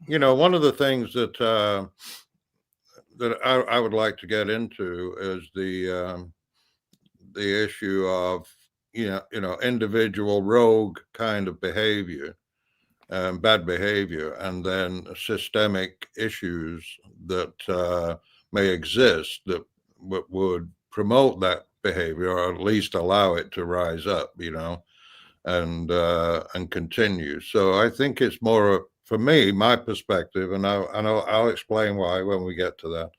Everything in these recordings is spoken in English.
one of the things that I would like to get into is the issue of individual rogue kind of behavior, bad behavior, and then systemic issues that may exist that would promote that behavior, or at least allow it to rise up, and continue. So I think it's more, for me, my perspective, and I'll explain why when we get to that.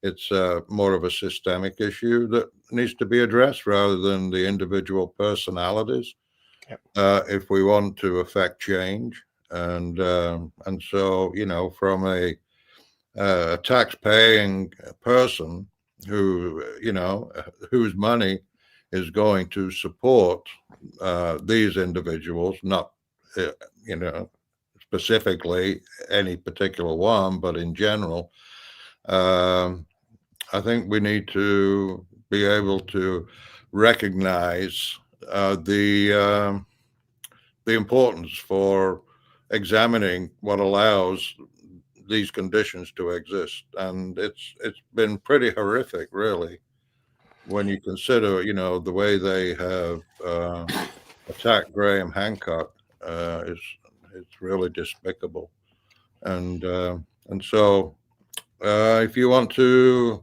It's more of a systemic issue that needs to be addressed rather than the individual personalities. Yep. If we want to affect change, and so from a tax-paying person whose money is going to support these individuals, not specifically any particular one, but in general. I think we need to be able to recognize the importance for examining what allows these conditions to exist, and it's been pretty horrific, really, when you consider the way they have attacked Graham Hancock. It's really despicable, and so if you want to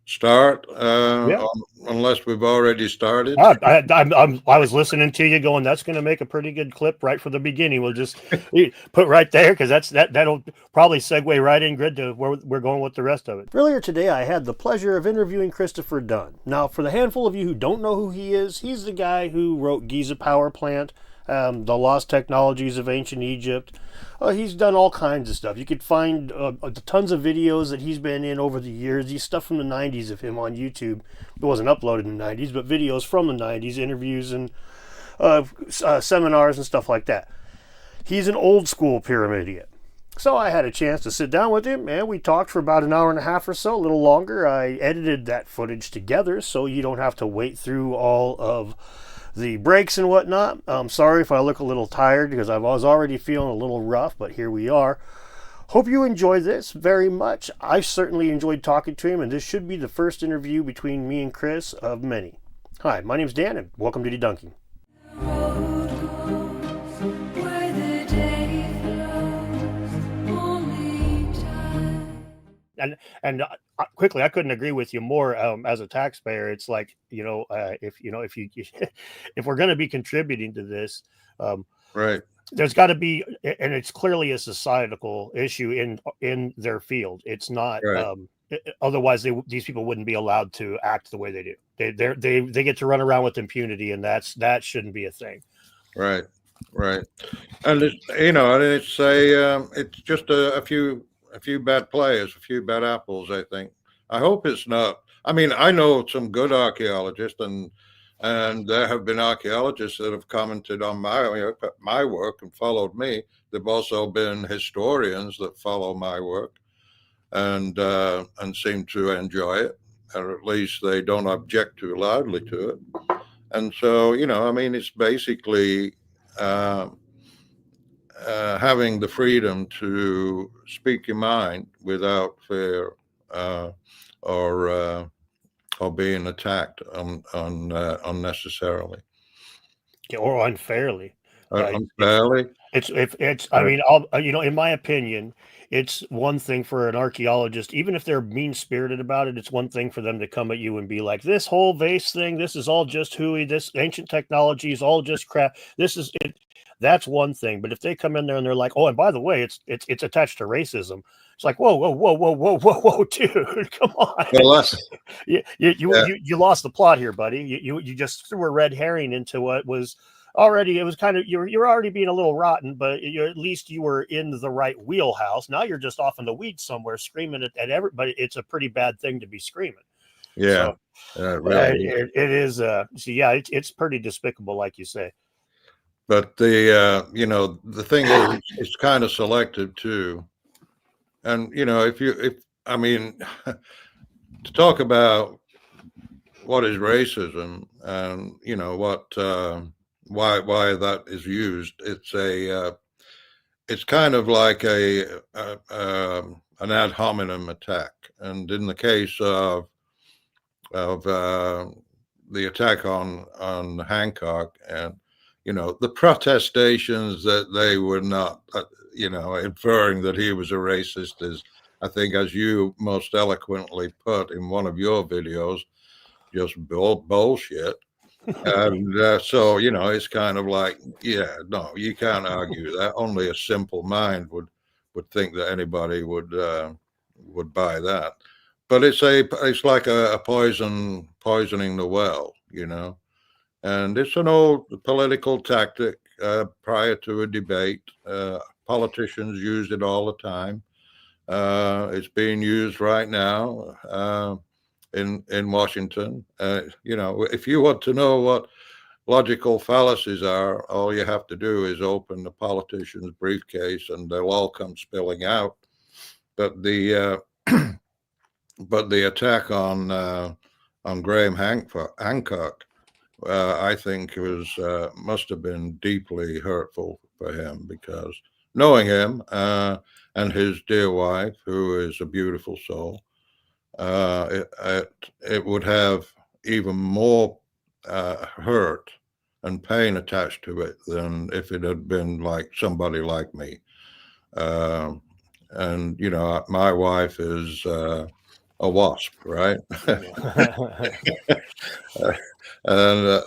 start, Yeah. unless we've already started. I was listening to you going, that's going to make a pretty good clip right from the beginning. We'll just put right there, because that'll probably segue right in, Grid, to where we're going with the rest of it. Earlier today, I had the pleasure of interviewing Christopher Dunn. Now, for the handful of you who don't know who he is, he's the guy who wrote Giza Power Plant, The Lost Technologies of Ancient Egypt. He's done all kinds of stuff. You could find tons of videos that he's been in over the years. He's stuff from the 90s of him on YouTube. It wasn't uploaded in the 90s, but videos from the 90s, interviews and seminars and stuff like that. He's an old school pyramidian. So I had a chance to sit down with him, and we talked for about an hour and a half or so, a little longer. I edited that footage together so you don't have to wait through all of the breaks and whatnot. I'm sorry if I look a little tired, because I was already feeling a little rough, but here we are. Hope you enjoyed this very much. I certainly enjoyed talking to him, and this should be the first interview between me and Chris of many. Hi, my name's Dan, and welcome to Debunking. And quickly, I couldn't agree with you more. As a taxpayer, it's like, if if we're going to be contributing to this, right, there's got to be, and it's clearly a societal issue in their field. It's not. Right. Otherwise, these people wouldn't be allowed to act the way they do. They get to run around with impunity, and that shouldn't be a thing. Right. And it's just a few bad players, a few bad apples, I think. I hope it's not. I mean, I know some good archaeologists, and there have been archaeologists that have commented on my work and followed me. There've also been historians that follow my work and seem to enjoy it, or at least they don't object too loudly to it. And so, it's basically having the freedom to speak your mind without fear or being attacked unnecessarily or unfairly. Unfairly. I mean, in my opinion, it's one thing for an archaeologist, even if they're mean-spirited about it, it's one thing for them to come at you and be like, this whole vase thing, this is all just hooey, this ancient technology is all just crap. This is it. That's one thing. But if they come in there and they're like, oh, and by the way, it's attached to racism. It's like, whoa, dude, come on. Well, you lost the plot here, buddy. You just threw a red herring into what was already, it was kind of, you're already being a little rotten, but at least you were in the right wheelhouse. Now you're just off in the weeds somewhere screaming at everybody. It's a pretty bad thing to be screaming. Yeah. So, really it is. So yeah, it's pretty despicable, like you say. But the thing is, it's kind of selective too. And, to talk about what is racism and, why that is used, it's kind of like an ad hominem attack. And in the case of the attack on Hancock, and the protestations that they were not, inferring that he was a racist is, I think, as you most eloquently put in one of your videos, just bullshit. And so, it's kind of like, yeah, no, you can't argue that. Only a simple mind would think that anybody would buy that. But it's like a poisoning the well, and it's an old political tactic. Prior to a debate, politicians use it all the time. It's being used right now in Washington. If you want to know what logical fallacies are, all you have to do is open the politician's briefcase, and they'll all come spilling out. But the attack on Graham Hancock, I think must have been deeply hurtful for him, because knowing him and his dear wife, who is a beautiful soul, it would have even more hurt and pain attached to it than if it had been like somebody like me. And my wife is a wasp, right? and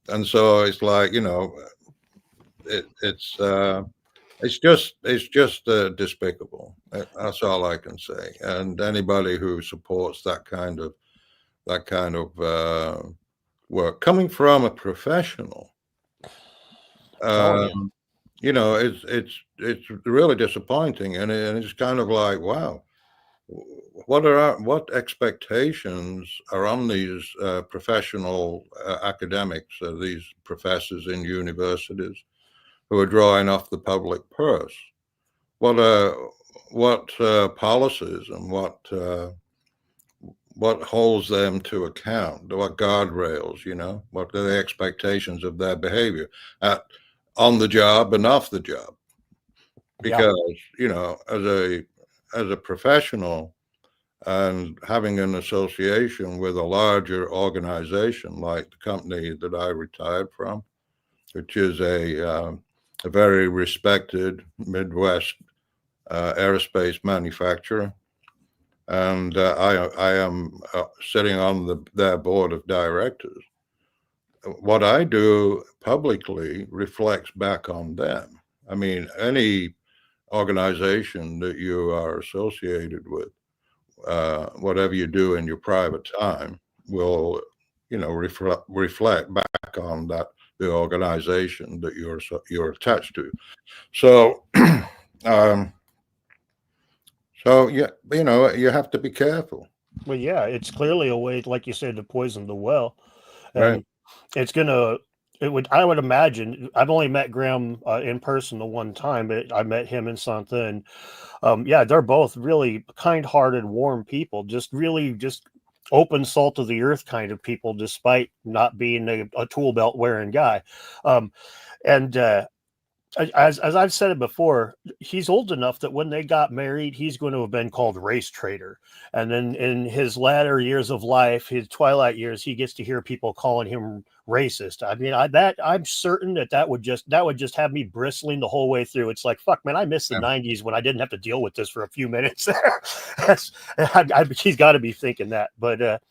and so it's like, it's just despicable. That's all I can say. And anybody who supports that kind of work coming from a professional, it's really disappointing, and it's kind of like, wow, what expectations are on these professional academics, these professors in universities who are drawing off the public purse? What policies and what holds them to account? What guardrails? What are the expectations of their behavior on the job and off the job? Because as a professional, and having an association with a larger organization like the company that I retired from, which is a very respected Midwest aerospace manufacturer, and I am sitting on their board of directors. What I do publicly reflects back on them. I mean, any organization that you are associated with, whatever you do in your private time will, reflect back on the organization that you're attached to. So, so yeah, you have to be careful. Well, yeah, it's clearly a way, like you said, to poison the well, and Right. it's gonna. I would imagine. I've only met Graham in person the one time, but I met him in something. Yeah, they're both really kind-hearted, warm people. Just really, just open, salt of the earth kind of people, despite not being a tool belt wearing guy. And as I've said it before, he's old enough that when they got married, he's going to have been called race traitor. And then in his latter years of life, his twilight years, he gets to hear people calling him racist. I mean, I'm certain that would just have me bristling the whole way through. It's like, fuck, man, I miss the '90s when I didn't have to deal with this for a few minutes there. He's got to be thinking that. But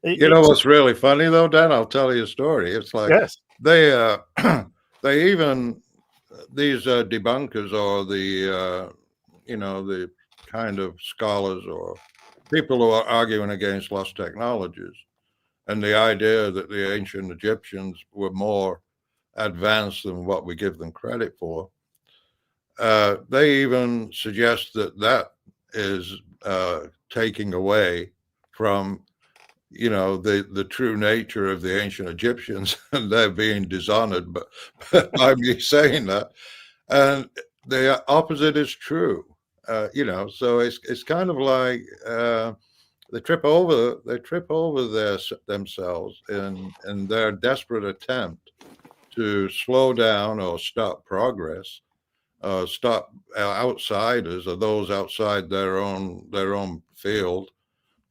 What's really funny though, Dan? I'll tell you a story. It's like, yes, they they even these debunkers, or the the kind of scholars or people who are arguing against lost technologies, and the idea that the ancient Egyptians were more advanced than what we give them credit for. They even suggest that is taking away from the true nature of the ancient Egyptians, and they're being dishonored by me saying that. And the opposite is true. So it's kind of like they trip over themselves in their desperate attempt to slow down or stop progress. stop outsiders or those outside their own field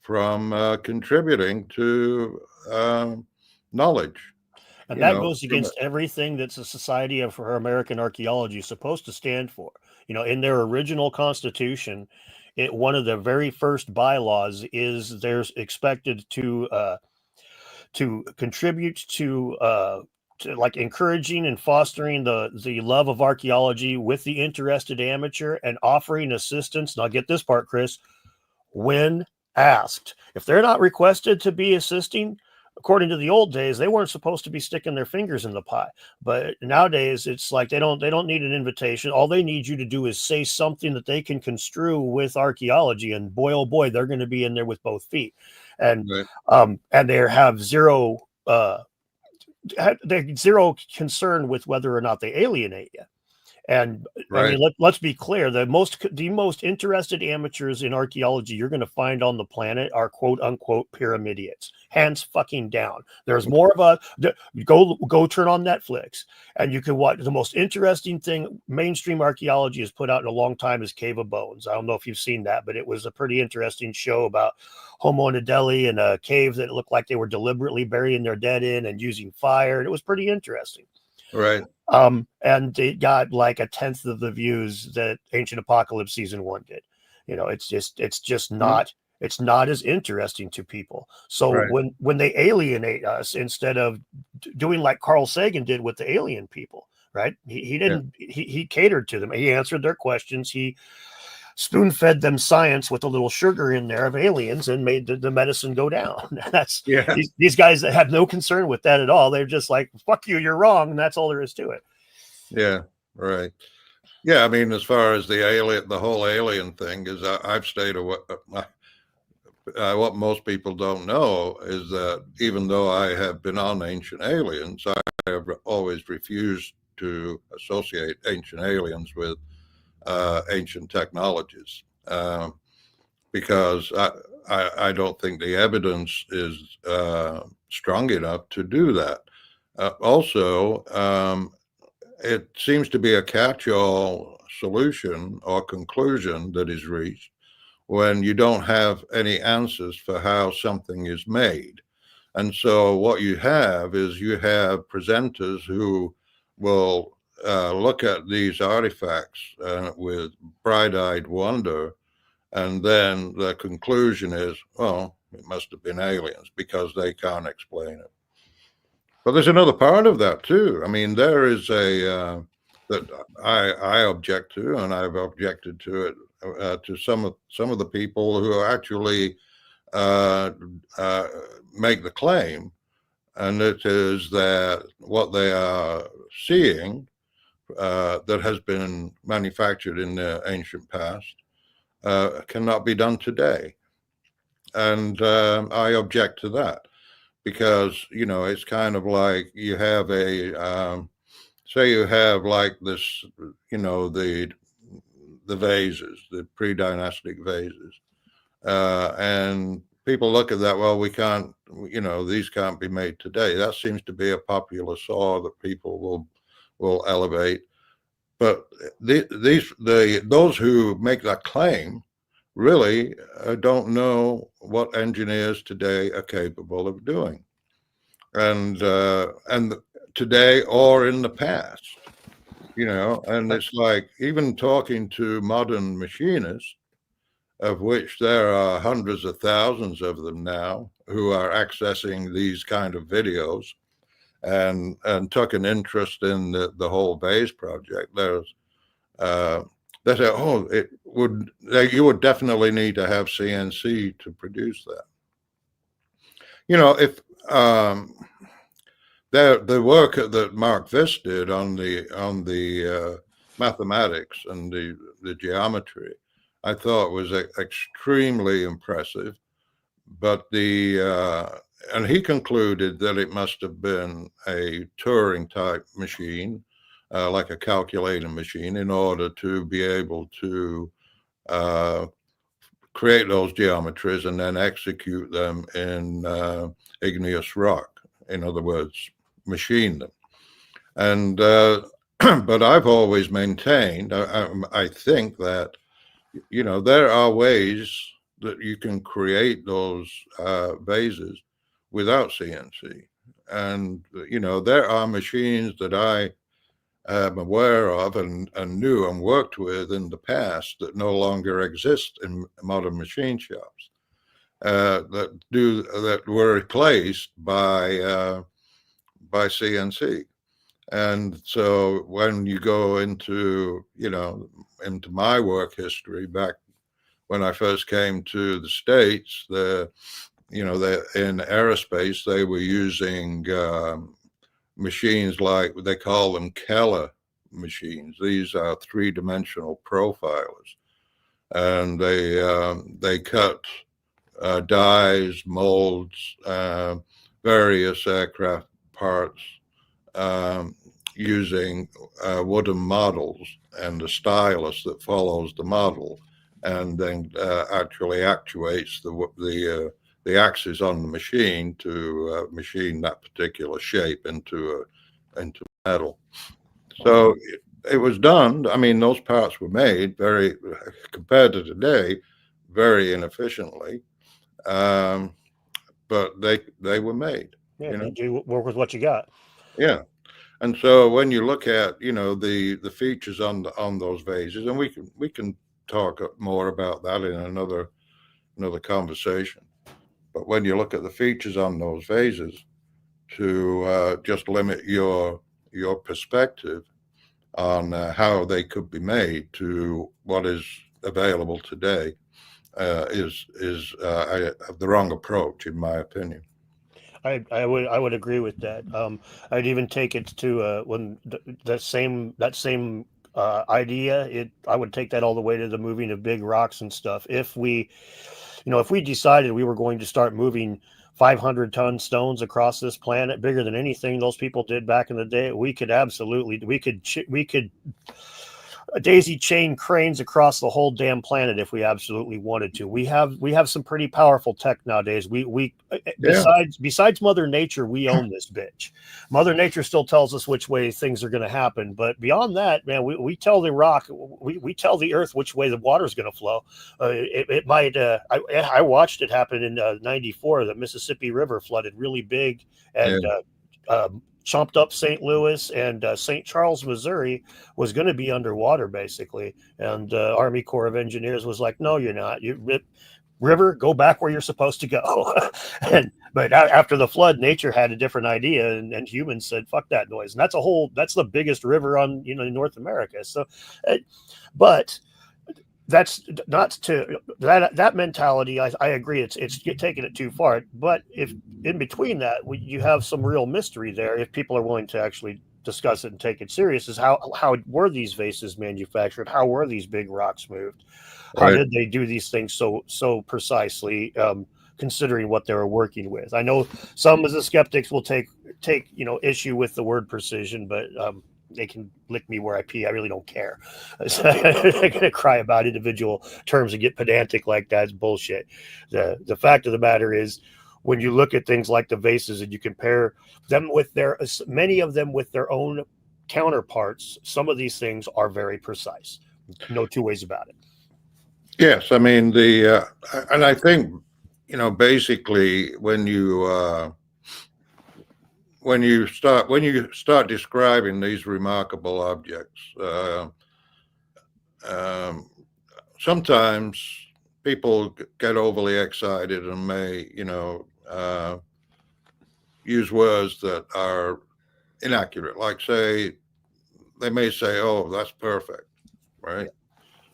from contributing to knowledge. And You that know, goes against everything that's the Society of for American Archaeology is supposed to stand for. In their original constitution, one of the very first bylaws is they're expected to contribute to like encouraging and fostering the love of archaeology with the interested amateur and offering assistance. Now get this part, Chris, when asked. If they're not requested to be assisting, according to the old days, they weren't supposed to be sticking their fingers in the pie. But nowadays, it's like they don't need an invitation. All they need you to do is say something that they can construe with archaeology, and boy, oh boy, they're going to be in there with both feet. And right. and they have zero concern with whether or not they alienate you. And I mean, let's be clear: the most interested amateurs in archaeology you're going to find on the planet are quote unquote pyramidians, hands fucking down. There's more of a go turn on Netflix, and you can watch the most interesting thing mainstream archaeology has put out in a long time is Cave of Bones. I don't know if you've seen that, but it was a pretty interesting show about Homo nidali in a cave that looked like they were deliberately burying their dead in and using fire. And it was pretty interesting. Right. And it got like 1/10 of the views that Ancient Apocalypse season 1 did. It's just not it's not as interesting to people. So when they alienate us, instead of doing like Carl Sagan did with the alien people, right? He didn't he catered to them. He answered their questions. He spoon-fed them science with a little sugar in there of aliens and made the medicine go down. That's these guys that have no concern with that at all. They're just like, fuck you, you're wrong, and that's all there is to it. Yeah, right. Yeah, I mean, as far as the whole alien thing is, I've stayed away. What most people don't know is that even though I have been on Ancient Aliens, I have always refused to associate Ancient Aliens with ancient technologies, because I don't think the evidence is strong enough to do that. Also, it seems to be a catch-all solution or conclusion that is reached when you don't have any answers for how something is made. And so what you have presenters who will look at these artifacts with bright-eyed wonder, and then the conclusion is, well, it must have been aliens because they can't explain it. But there's another part of that too. I mean, there is a that I object to, and I've objected to it to some of the people who actually make the claim, and it is that what they are seeing that has been manufactured in the ancient past cannot be done today. And I object to that, because, it's kind of like you have say you have like this, the vases, the pre-dynastic vases. And people look at that, well, we can't, these can't be made today. That seems to be a popular saw that people will elevate. But those who make that claim really don't know what engineers today are capable of doing, and today or in the past, and it's like, even talking to modern machinists, of which there are hundreds of thousands of them now, who are accessing these kind of videos and took an interest in the whole vase project. There's they say, oh, you would definitely need to have CNC to produce that. If the work that Mark Viss did on the mathematics and the geometry, I thought was extremely impressive. But and he concluded that it must have been a Turing type machine, like a calculating machine, in order to be able to create those geometries and then execute them in igneous rock. In other words, machine them. And but I've always maintained, I think that, there are ways that you can create those vases without CNC. And, there are machines that I am aware of and knew and worked with in the past that no longer exist in modern machine shops, that were replaced by CNC. And so when you go into my work history back when I first came to the States, they in aerospace they were using machines like they call them Keller machines. These are three-dimensional profilers, and they cut dies, molds, various aircraft parts using wooden models and a stylus that follows the model, and then actually actuates the axis on the machine to machine that particular shape into metal. So it was done. I mean, those parts were made compared to today, very inefficiently, but they were made. Yeah, you do work with what you got. Yeah. And so when you look at the features on those vases, and we can talk more about that in another conversation. But when you look at the features on those vases, to just limit your perspective on how they could be made to what is available today is the wrong approach, in my opinion. I would agree with that. I'd even take it to when that same idea. I would take that all the way to the moving of big rocks and stuff. If we decided we were going to start moving 500-ton stones across this planet, bigger than anything those people did back in the day, we could daisy chain cranes across the whole damn planet if we absolutely wanted to. We have some pretty powerful tech nowadays. Besides Mother Nature, we own this bitch. Mother Nature still tells us which way things are going to happen, but beyond that, man, we tell the rock, we tell the earth which way the water's going to flow. It might. I watched it happen in '94. The Mississippi River flooded really big, and chomped up St. Louis, and St. Charles, Missouri was going to be underwater basically. And Army Corps of Engineers was like, no, you're not. River, go back where you're supposed to go. But after the flood, nature had a different idea, and humans said, fuck that noise. And that's the biggest river on, in North America. So, but that's not to that mentality. I agree. It's taking it too far. But if in between that, you have some real mystery there. If people are willing to actually discuss it and take it serious, is how were these vases manufactured? How were these big rocks moved? How did they do these things so precisely? Considering what they were working with, I know some of the skeptics will take issue with the word precision, but they can lick me where I pee. I really don't care. I'm going to cry about individual terms and get pedantic like that. It's bullshit. The fact of the matter is, when you look at things like the vases and you compare them with many of them with their own counterparts, some of these things are very precise. No two ways about it. Yes, I mean and I think basically when you start describing these remarkable objects, sometimes people get overly excited and may use words that are inaccurate. Like they may say, "Oh, that's perfect," right?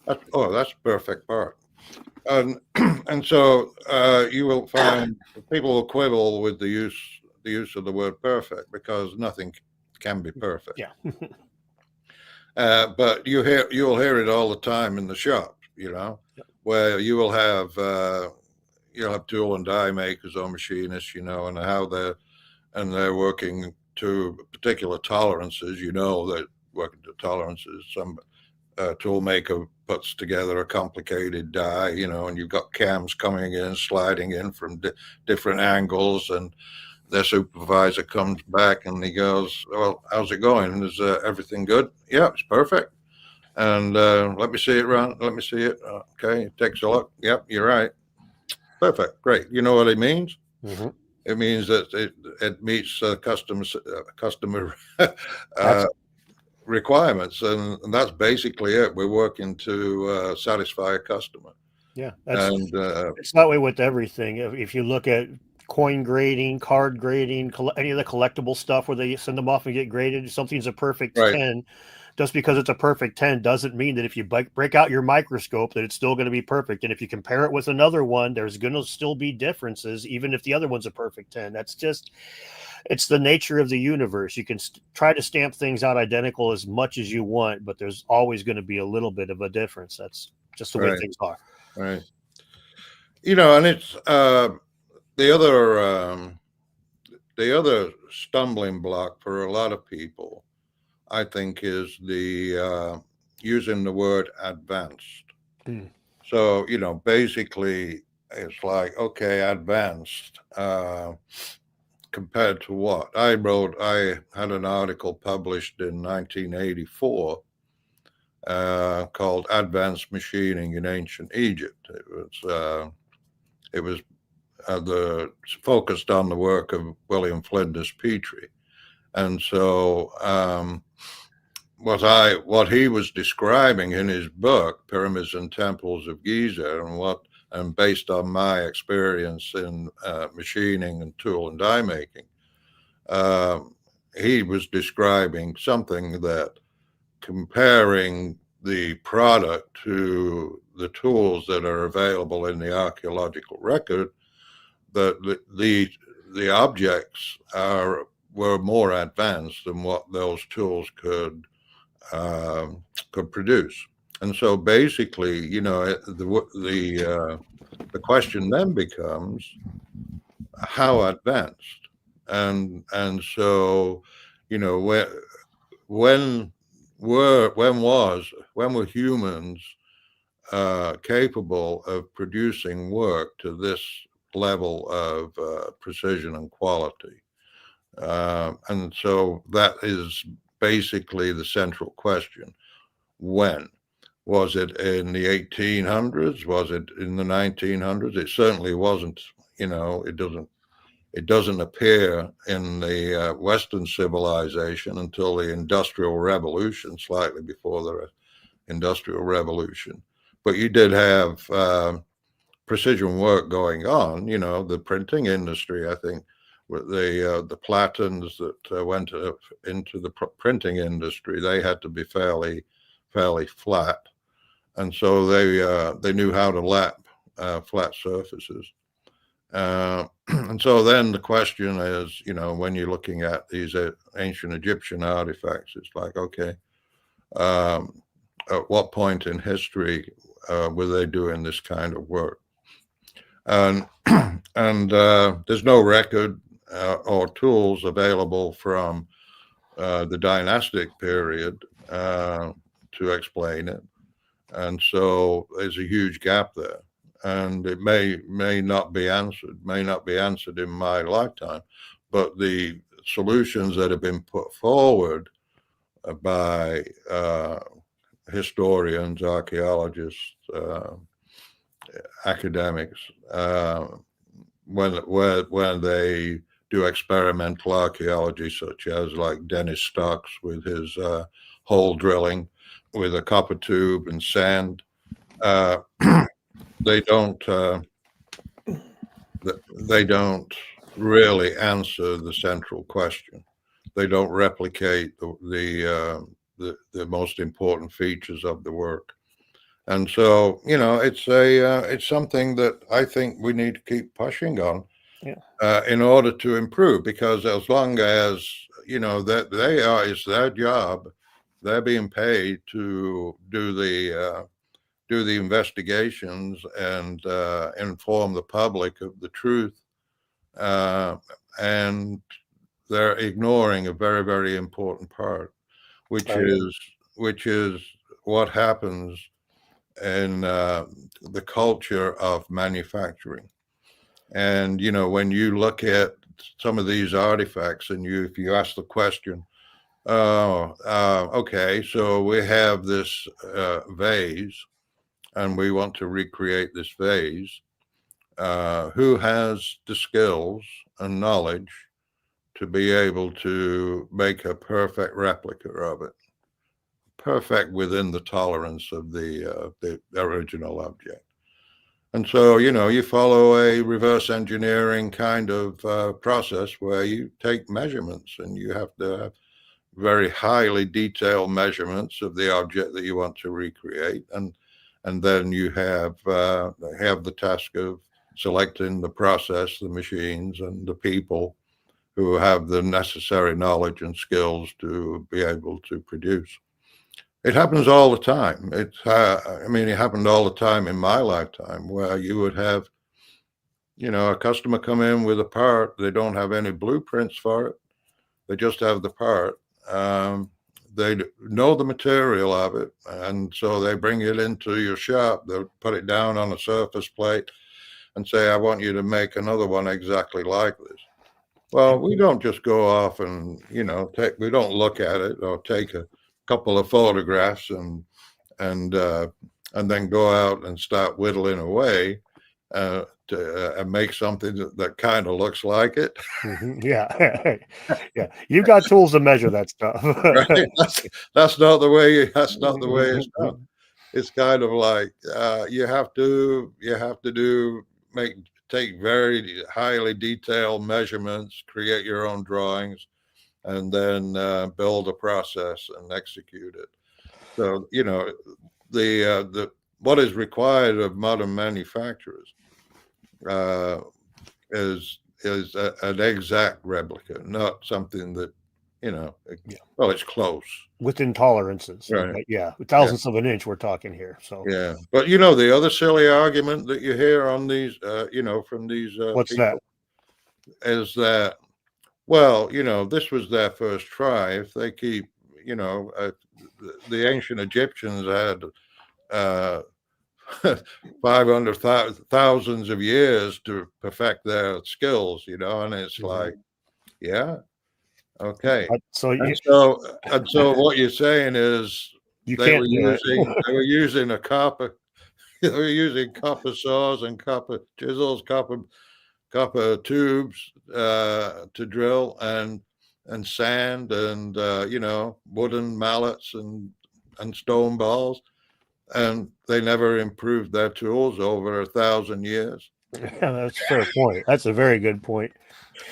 That's a perfect part. And so you will find people will quibble with the use of the word perfect, because nothing can be perfect. Yeah. But you'll hear it all the time in the shop, where you'll have tool and die makers or machinists, and how they're working to particular tolerances, they're working to tolerances. Some tool maker puts together a complicated die, and you've got cams coming in, sliding in from different angles, and their supervisor comes back and he goes, "Well, how's it going? Is everything good?" "Yeah, it's perfect." And let me see it run. Let me see it. Okay, it takes a look. Yep, you're right. Perfect. Great. You know what it means? Mm-hmm. It means that it meets customer requirements, and that's basically it. We're working to satisfy a customer. Yeah, And it's that way with everything. If you look at coin grading, card grading, any of the collectible stuff where they send them off and get graded, something's a perfect right, 10. Just because it's a perfect 10 doesn't mean that if you break out your microscope that it's still going to be perfect. And if you compare it with another one, there's going to still be differences, even if the other one's a perfect 10. It's the nature of the universe. You can try to stamp things out identical as much as you want, but there's always going to be a little bit of a difference. That's just the way right, things are. right. And it's the other stumbling block for a lot of people, I think, is the using the word advanced. Hmm. So, basically it's like, okay, advanced, compared to what? I had an article published in 1984 called Advanced Machining in Ancient Egypt. It was focused on the work of William Flinders Petrie. And so what he was describing in his book, Pyramids and Temples of Giza, and based on my experience in machining and tool and die making, he was describing something that, comparing the product to the tools that are available in the archaeological record, that the objects were more advanced than what those tools could produce. And so basically, the question then becomes, how advanced? And so, when were humans capable of producing work to this level of precision and quality? And so that is basically the central question. When? Was it in the 1800s? Was it in the 1900s? It certainly wasn't. It doesn't appear in the Western civilization until the Industrial Revolution, slightly before the Industrial Revolution. But you did have precision work going on. The printing industry, I think, with the platens that went into the printing industry, they had to be fairly flat, and so they knew how to lap flat surfaces. And so then the question is, when you're looking at these ancient Egyptian artifacts, it's like, okay, at what point in history were they doing this kind of work? And there's no record or tools available from the dynastic period to explain it. And so there's a huge gap there. And it may not be answered in my lifetime, but the solutions that have been put forward by historians, archaeologists, academics, when they do experimental archaeology, such as like Dennis Stocks with his hole drilling with a copper tube and sand, they don't really answer the central question. They don't replicate the most important features of the work. And so, it's something that I think we need to keep pushing on, in order to improve, because as long as, that it's their job, they're being paid to do the investigations and inform the public of the truth, and they're ignoring a very, very important part, which is what happens in the culture of manufacturing. And when you look at some of these artifacts, and if you ask the question, okay, so we have this vase, and we want to recreate this vase. Who has the skills and knowledge to be able to make a perfect replica of it, perfect within the tolerance of the original object? And so, you follow a reverse engineering kind of process where you take measurements, and you have to have very highly detailed measurements of the object that you want to recreate, and then you have the task of selecting the process, the machines, and the people who have the necessary knowledge and skills to be able to produce. It happens all the time. It happened all the time in my lifetime, where you would have, a customer come in with a part. They don't have any blueprints for it. They just have the part. They know the material of it, and so they bring it into your shop. They'll put it down on a surface plate and say, I want you to make another one exactly like this. Well, we don't just go off and, we don't look at it or take a couple of photographs and then go out and start whittling away and make something that kind of looks like it. Yeah. Yeah. You got tools to measure that stuff. Right? That's not the way it's done. It's kind of like you have to take very highly detailed measurements, create your own drawings, and then build a process and execute it. So, the what is required of modern manufacturers is an exact replica, not something that, well, it's close within tolerances. Right. But yeah, thousandths of an inch we're talking here. So yeah, but the other silly argument that you hear on these, from these what's people is that, well, this was their first try. If they keep, the ancient Egyptians had 500,000 of years to perfect their skills, and it's like, yeah, okay. So what you're saying is they were using a copper. They were using copper saws and copper chisels, copper tubes to drill, and sand, and wooden mallets and stone balls, and they never improved their tools over 1,000 years. Yeah, that's a fair point. That's a very good point.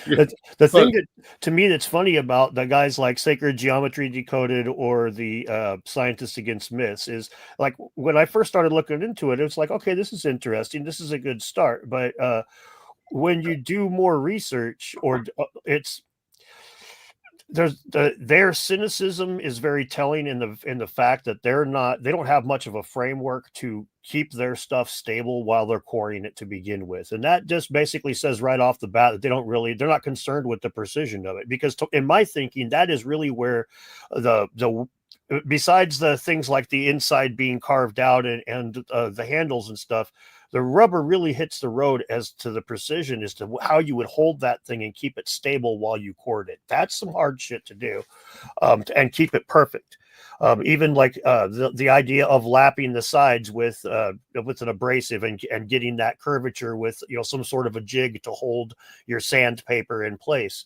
The thing that, to me, that's funny about the guys like Sacred Geometry Decoded or the Scientists Against Myths is, like, when I first started looking into it, it's like, okay, this is interesting. This is a good start. But when you do more research, or their cynicism is very telling in the fact that they don't have much of a framework to keep their stuff stable while they're quarrying it to begin with. And that just basically says right off the bat that they're not concerned with the precision of it, because in my thinking, that is really where the besides the things like the inside being carved out and the handles and stuff, the rubber really hits the road as to the precision as to how you would hold that thing and keep it stable while you cord it. That's some hard shit to do, and keep it perfect. Even like the idea of lapping the sides with an abrasive and getting that curvature with some sort of a jig to hold your sandpaper in place.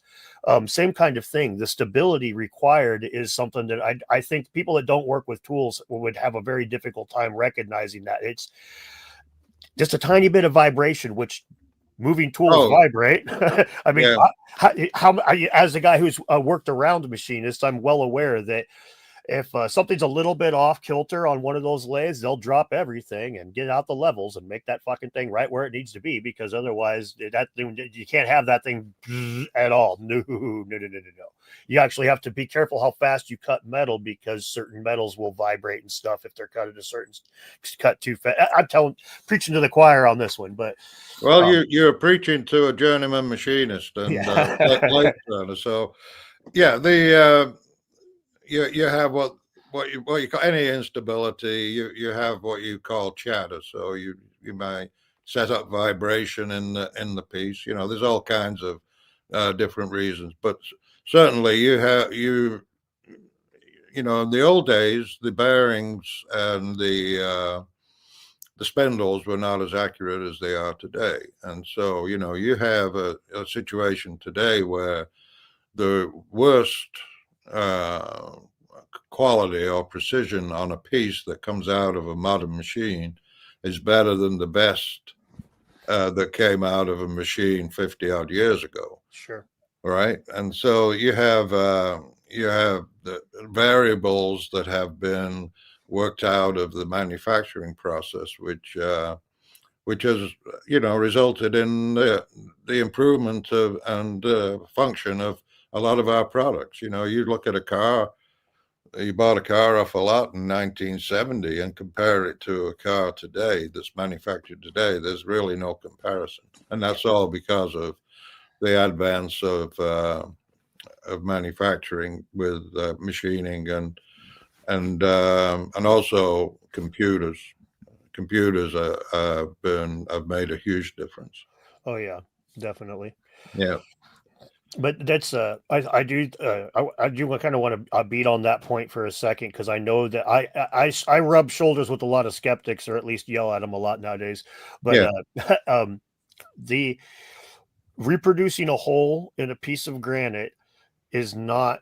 Same kind of thing. The stability required is something that I think people that don't work with tools would have a very difficult time recognizing that. It's just a tiny bit of vibration, which moving tools vibrate. I mean, how as a guy who's worked around machinists, I'm well aware that if something's a little bit off kilter on one of those lathes, they'll drop everything and get out the levels and make that fucking thing right where it needs to be, because otherwise that thing, you can't have that thing at all. No. You actually have to be careful how fast you cut metal, because certain metals will vibrate and stuff if they're cut too fast. I'm preaching to the choir on this one, but you're preaching to a journeyman machinist, and so you have what you call any instability. You have what you call chatter. So you might set up vibration in the piece. There's all kinds of different reasons. But certainly you know, in the old days, the bearings and the spindles were not as accurate as they are today. And so, you know, you have a situation today where the worst quality or precision on a piece that comes out of a modern machine is better than the best that came out of a machine 50 odd years ago. Sure. Right. And so you have the variables that have been worked out of the manufacturing process, which has, you know, resulted in the improvement of and function of a lot of our products. You know, you look at a car, you bought a car off a lot in 1970 and compare it to a car today that's manufactured today, there's really no comparison. And that's all because of the advance of manufacturing with machining and also computers. Computers have made a huge difference. Oh yeah, definitely. Yeah. But that's I do kind of want to beat on that point for a second, because I know that I rub shoulders with a lot of skeptics, or at least yell at them a lot nowadays. But Yeah. The reproducing a hole in a piece of granite is not,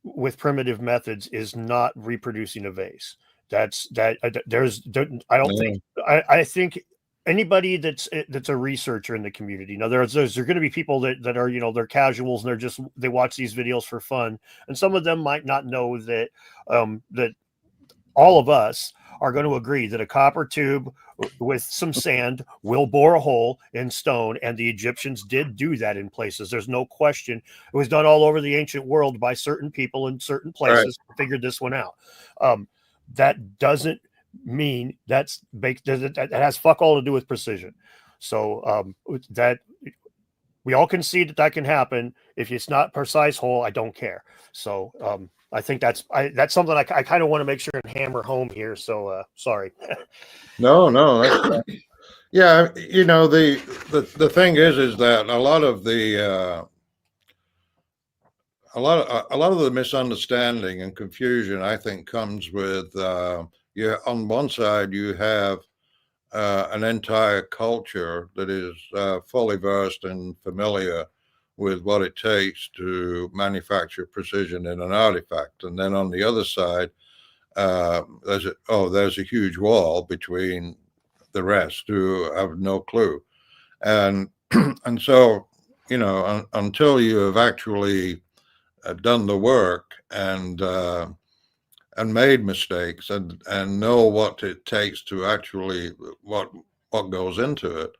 with primitive methods, is not reproducing a vase. That's that I don't think I think anybody that's a researcher in the community. Now there's going to be people that are, you know, they're casuals and they watch these videos for fun, and some of them might not know that that all of us are going to agree that a copper tube with some sand will bore a hole in stone, and the Egyptians did do that in places. There's no question. It was done all over the ancient world by certain people in certain places. Right. Figured this one out. That doesn't mean that has fuck all to do with precision. So that we all concede that can happen. If it's not precise hole, I don't care. So I think that's something I kind of want to make sure and hammer home here. So sorry. No. Yeah, you know, the thing is that a lot of the a lot of the misunderstanding and confusion, I think, comes with on one side you have an entire culture that is fully versed and familiar with what it takes to manufacture precision in an artifact, and then on the other side, there's a huge wall between the rest who have no clue, and and so, you know, until you have actually done the work and made mistakes and know what it takes to actually what goes into it.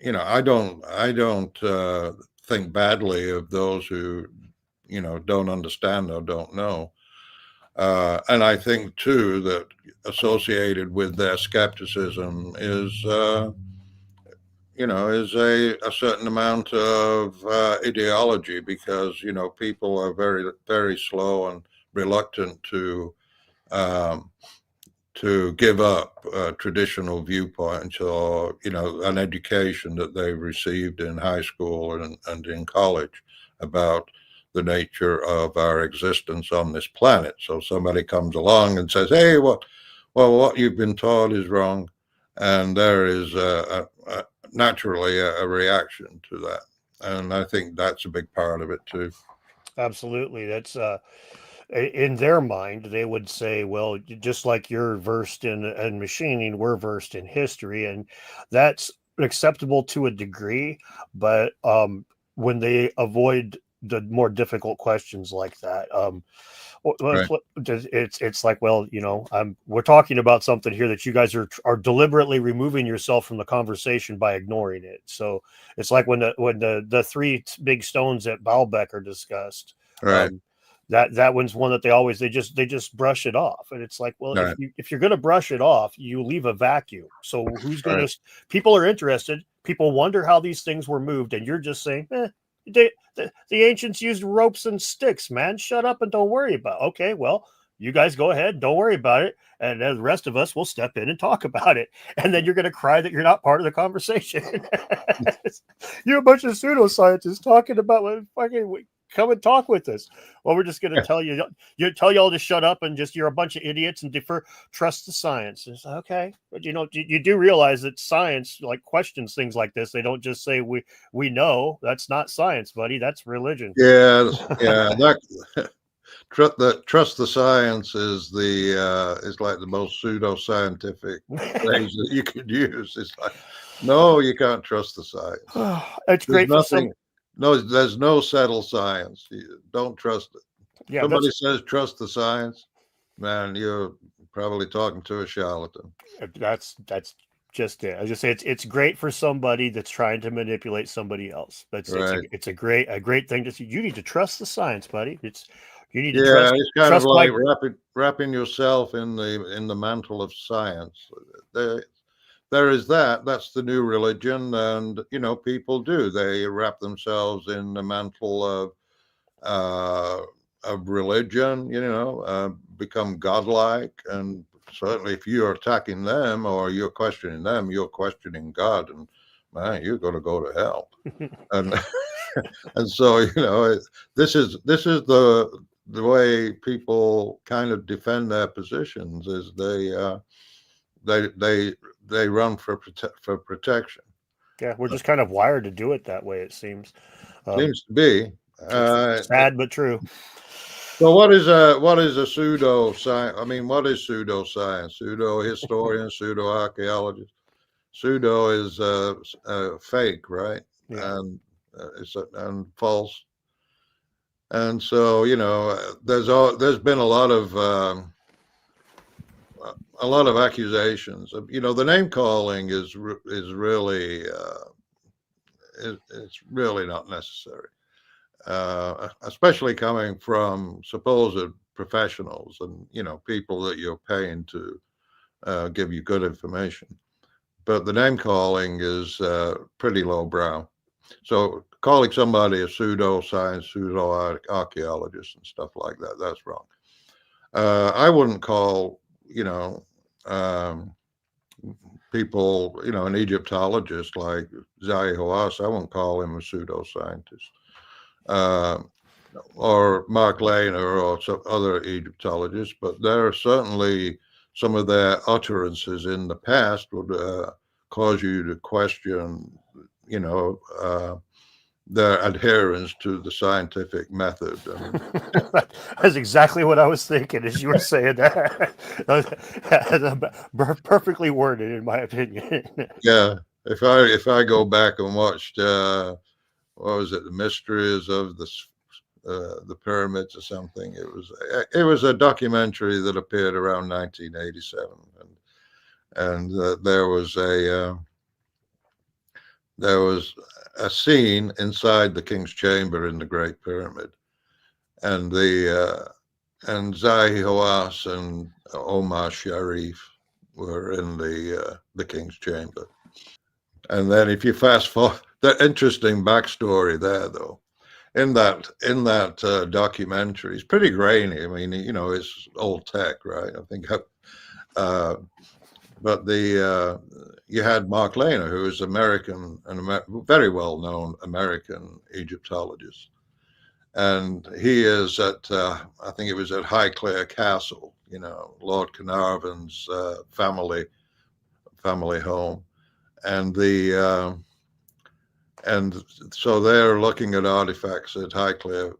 You know, I don't think badly of those who, you know, don't understand or don't know. And I think too that associated with their skepticism is, you know, is a certain amount of ideology, because, you know, people are very, very slow and reluctant to give up traditional viewpoints or, you know, an education that they've received in high school and in college about the nature of our existence on this planet. So somebody comes along and says, hey, what you've been taught is wrong. And there is naturally a reaction to that. And I think that's a big part of it too. Absolutely. That's in their mind, they would say, well, just like you're versed in machining, we're versed in history, and that's acceptable to a degree. But when they avoid the more difficult questions like that, Right. it's like, well, you know, we're talking about something here that you guys are deliberately removing yourself from the conversation by ignoring it. So it's like when the three big stones at Baalbek are discussed. Right. That one's one that they just brush it off, and it's like, well, right. if you're going to brush it off, you leave a vacuum. So who's going to? People are interested. People wonder how these things were moved, and you're just saying, the ancients used ropes and sticks. Man, shut up and don't worry about it. Okay, well, You guys go ahead, don't worry about it, and then the rest of us will step in and talk about it. And then you're going to cry that you're not part of the conversation. You're a bunch of pseudoscientists talking about what fucking come and talk with us. Well, we're just going to tell y'all to shut up and just you're a bunch of idiots and trust the science. It's okay, but you do realize that science like questions things like this. They don't just say we know. That's not science, buddy. That's religion. Yeah, that trust the science is like the most pseudoscientific phrase that you could use. It's like, no, you can't trust the science. It's great for some. No, there's no settled science. You don't trust it. Yeah, somebody says trust the science, man, you're probably talking to a charlatan. That's just it. I just say it's great for somebody that's trying to manipulate somebody else. It's a great thing to see. You need to trust the science, buddy. You need to trust. It's kind of like wrapping yourself in the mantle of science. There is that. That's the new religion, and people do. They wrap themselves in the mantle of religion. Become godlike, and certainly if you're attacking them or you're questioning them, you're questioning God, and man, you're going to go to hell. and and so this is the way people kind of defend their positions is they run for protection. Yeah, we're just kind of wired to do it that way. It seems to be sad but true. So what is a pseudo-science? I mean, what is pseudoscience? Pseudo-historian, pseudo-archaeologist. Pseudo is fake, right? Yeah. And and false. And so there's been a lot of accusations. The name calling is really it's really not necessary. Especially coming from supposed professionals and people that you're paying to give you good information. But the name calling is pretty lowbrow. So calling somebody a pseudoscience, pseudo-archaeologist and stuff like that, that's wrong. I wouldn't call people, an Egyptologist like Zahi Hawass, I wouldn't call him a pseudoscientist. Or Mark Lehner or some other Egyptologists, but there are certainly some of their utterances in the past would cause you to question, their adherence to the scientific method. That's exactly what I was thinking as you were saying that. Perfectly worded, in my opinion. Yeah, if I go back and watched what was it, the mysteries of the pyramids or something, it was a documentary that appeared around 1987, and there was a scene inside the King's Chamber in the Great Pyramid, and and Zahi Hawass and Omar Sharif were in the King's Chamber. And then if you fast forward, the interesting backstory there, though, in that documentary, it's pretty grainy. I mean, it's old tech, right? I think, but you had Mark Lehner, who is American and very well known American Egyptologist, and he is at I think it was at Highclere Castle, Lord Carnarvon's family home. And and so they're looking at artifacts at Highclere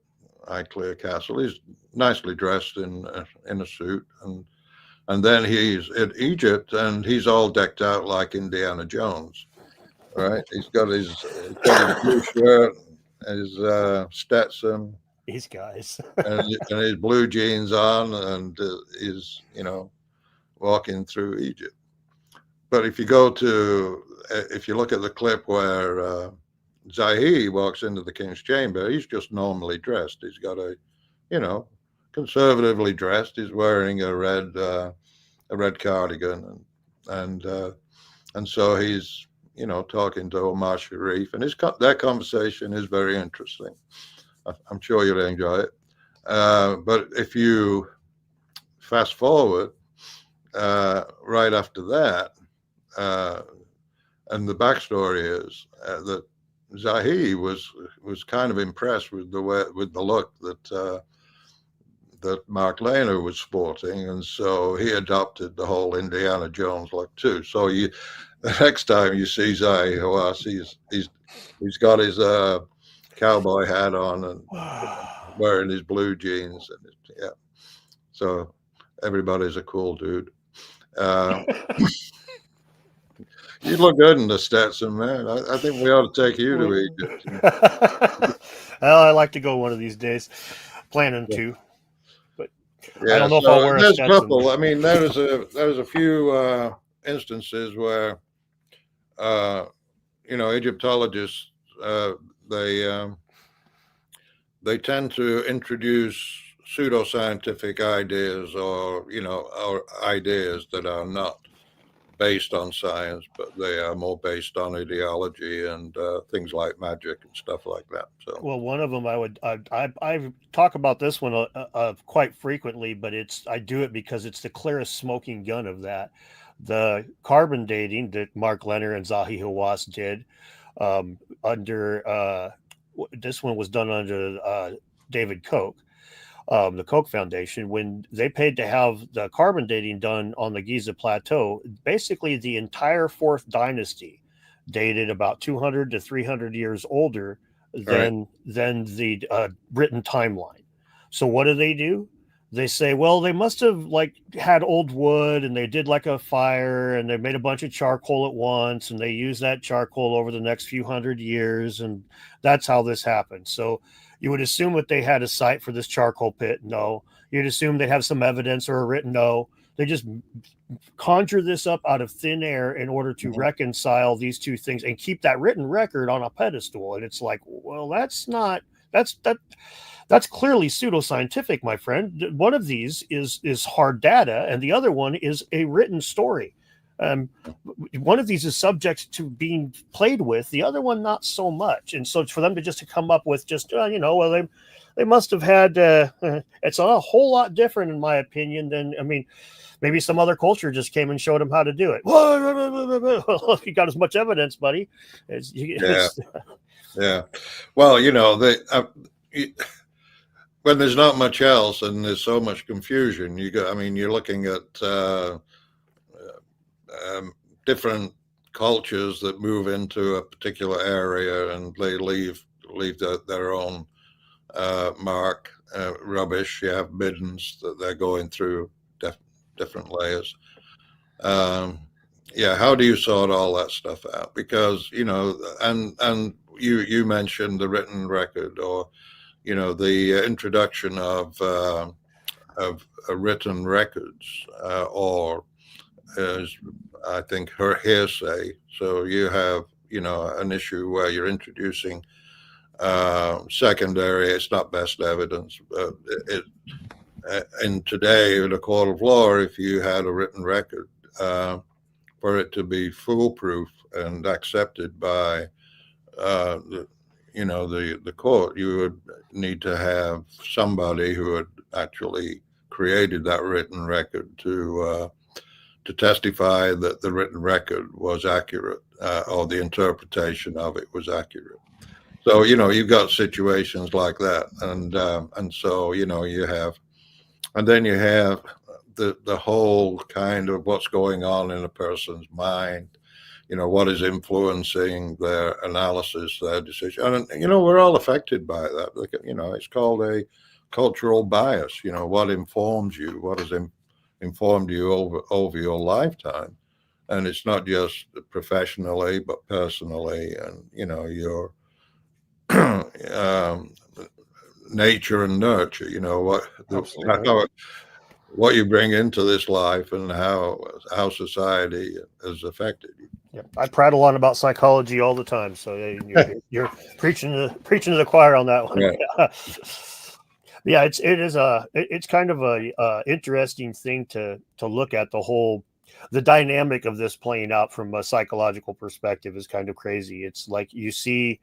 Castle. He's nicely dressed in a suit, and then he's in Egypt, and he's all decked out like Indiana Jones, right? He's got his blue shirt, his Stetson, these guys, and his blue jeans on, and is walking through Egypt. But if you look at the clip where Zahi walks into the King's Chamber, he's just normally dressed. He's got conservatively dressed. He's wearing a red cardigan, and so he's talking to Omar Sharif, and that conversation is very interesting. I'm sure you'll enjoy it. But if you fast forward right after that, and the backstory is that Zahi was kind of impressed with the look that Mark Lehner was sporting, and so he adopted the whole Indiana Jones look too. So the next time you see Zahi Hawass, he's got his cowboy hat on and wearing his blue jeans, and yeah. So everybody's a cool dude. You look good in the Stetson, man. I think we ought to take you to Egypt. Well, I like to go one of these days. Planning to, but yeah, I don't know if I'll wear a there's Stetson. a couple. I mean, there's a few instances where Egyptologists they tend to introduce pseudoscientific ideas or ideas that are not based on science, but they are more based on ideology and things like magic and stuff like that. So, well, one of them I talk about this one quite frequently, but I do it because it's the clearest smoking gun of that. The carbon dating that Mark Lehner and Zahi Hawass did under this one was done under David Koch. The Koch Foundation, when they paid to have the carbon dating done on the Giza Plateau, basically the entire fourth dynasty dated about 200 to 300 years older than the written timeline. So what do? They say, well, they must have had old wood and they did a fire and they made a bunch of charcoal at once and they used that charcoal over the next few hundred years. And that's how this happened. So you would assume that they had a site for this charcoal pit. No. You'd assume they'd have some evidence or a written. No. They just conjure this up out of thin air in order to reconcile these two things and keep that written record on a pedestal. And it's well, that's clearly pseudoscientific, my friend. One of these is hard data, and the other one is a written story. One of these is subject to being played with, the other one not so much. And so for them to come up with well, they must have had it's a whole lot different, in my opinion, than maybe some other culture just came and showed them how to do it. Well, you got as much evidence, buddy. Yeah. Well, when there's not much else and there's so much confusion, you're looking at different cultures that move into a particular area and they leave their own mark, rubbish. You have middens that they're going through different layers. How do you sort all that stuff out? Because and you mentioned the written record, or the introduction of written records, or as I think her hearsay. So you have an issue where you're introducing secondary. It's not best evidence, but and today in a court of law, if you had a written record, for it to be foolproof and accepted by the court, you would need to have somebody who had actually created that written record to testify that the written record was accurate, or the interpretation of it was accurate. So you've got situations like that, and so you have, and then you have the whole kind of what's going on in a person's mind. What is influencing their analysis, their decision. And, we're all affected by that. It's called a cultural bias. What informs you, what has informed you over your lifetime. And it's not just professionally, but personally, and, your nature and nurture, what you bring into this life and how society has affected you. Yeah, I prattle on about psychology all the time, so you're preaching to the choir on that one. Yeah. Yeah, it's kind of a interesting thing to look at. The dynamic of this playing out from a psychological perspective is kind of crazy. It's like you see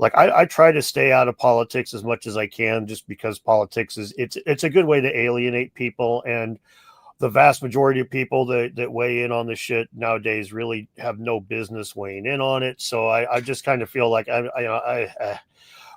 like I try to stay out of politics as much as I can, just because politics is it's a good way to alienate people, and the vast majority of people that weigh in on the shit nowadays really have no business weighing in on it. So I just kind of feel like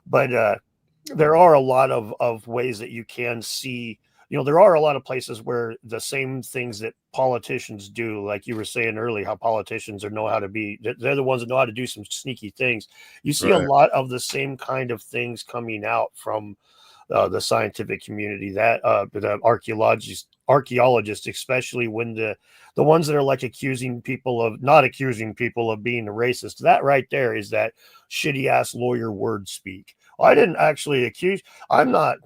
but there are a lot of ways that you can see, there are a lot of places where the same things that politicians do, like you were saying earlier, how politicians know how to be, they're the ones that know how to do some sneaky things. You see a lot of the same kind of things coming out from the scientific community, that the archaeologists, especially when the ones that are like not accusing people of being a racist. That right there is that shitty ass lawyer word speak. I didn't actually accuse. I'm not.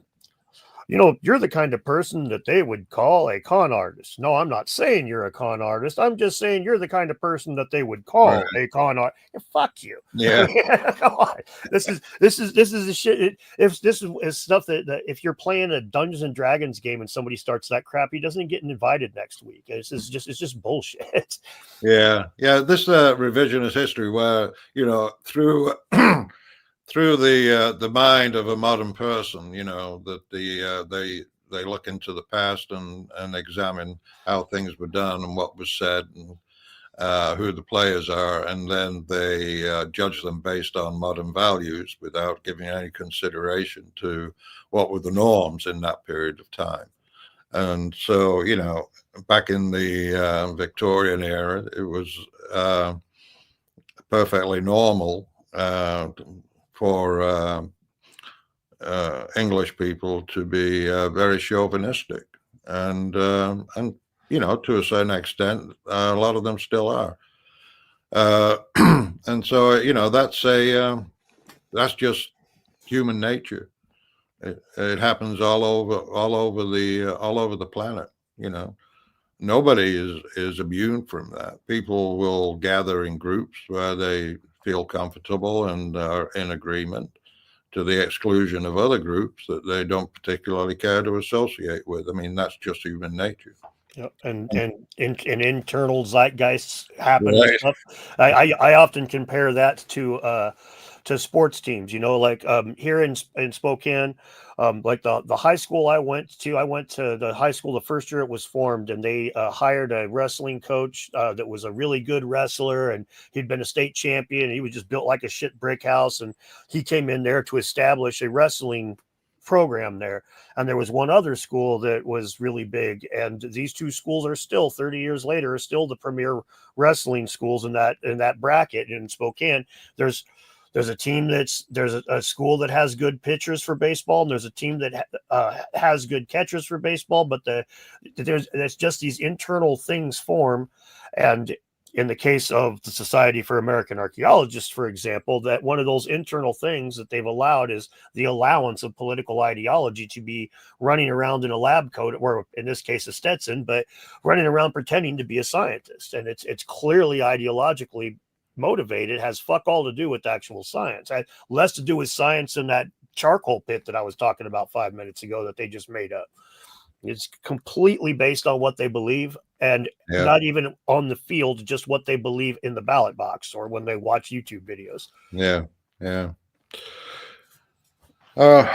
You're the kind of person that they would call a con artist. No, I'm not saying you're a con artist. I'm just saying you're the kind of person that they would call a con artist. Fuck you. Yeah. Come on. This is the shit. If this is stuff that if you're playing a Dungeons and Dragons game and somebody starts that crap, he doesn't get invited next week. It's just bullshit. Yeah. This revisionist history, where through through the mind of a modern person, that they look into the past and examine how things were done and what was said and who the players are, and then they judge them based on modern values without giving any consideration to what were the norms in that period of time. And so, back in the Victorian era, it was perfectly normal for English people to be very chauvinistic, and to a certain extent, a lot of them still are. And so, that's just human nature. It happens all over the planet. Nobody is immune from that. People will gather in groups where they feel comfortable and are in agreement, to the exclusion of other groups that they don't particularly care to associate with. I mean, that's just human nature. Yep. And internal zeitgeists happen. Right. And stuff. I often compare that to sports teams. Like here in Spokane, like the high school I went to the high school the first year it was formed, and they hired a wrestling coach that was a really good wrestler, and he'd been a state champion, and he was just built like a shit brick house, and he came in there to establish a wrestling program there. And there was one other school that was really big, and these two schools are still 30 years later are still the premier wrestling schools in that bracket in Spokane. There's a team there's a school that has good pitchers for baseball, and there's a team that has good catchers for baseball, but there's just these internal things form. And in the case of the Society for American Archaeologists, for example, that one of those internal things that they've allowed is the allowance of political ideology to be running around in a lab coat, or in this case a Stetson, but running around pretending to be a scientist. And it's clearly ideologically motivated, has fuck all to do with actual science. It had less to do with science in that charcoal pit that I was talking about 5 minutes ago that they just made up. It's completely based on what they believe, and not even on the field, just what they believe in the ballot box or when they watch YouTube videos. Yeah. Go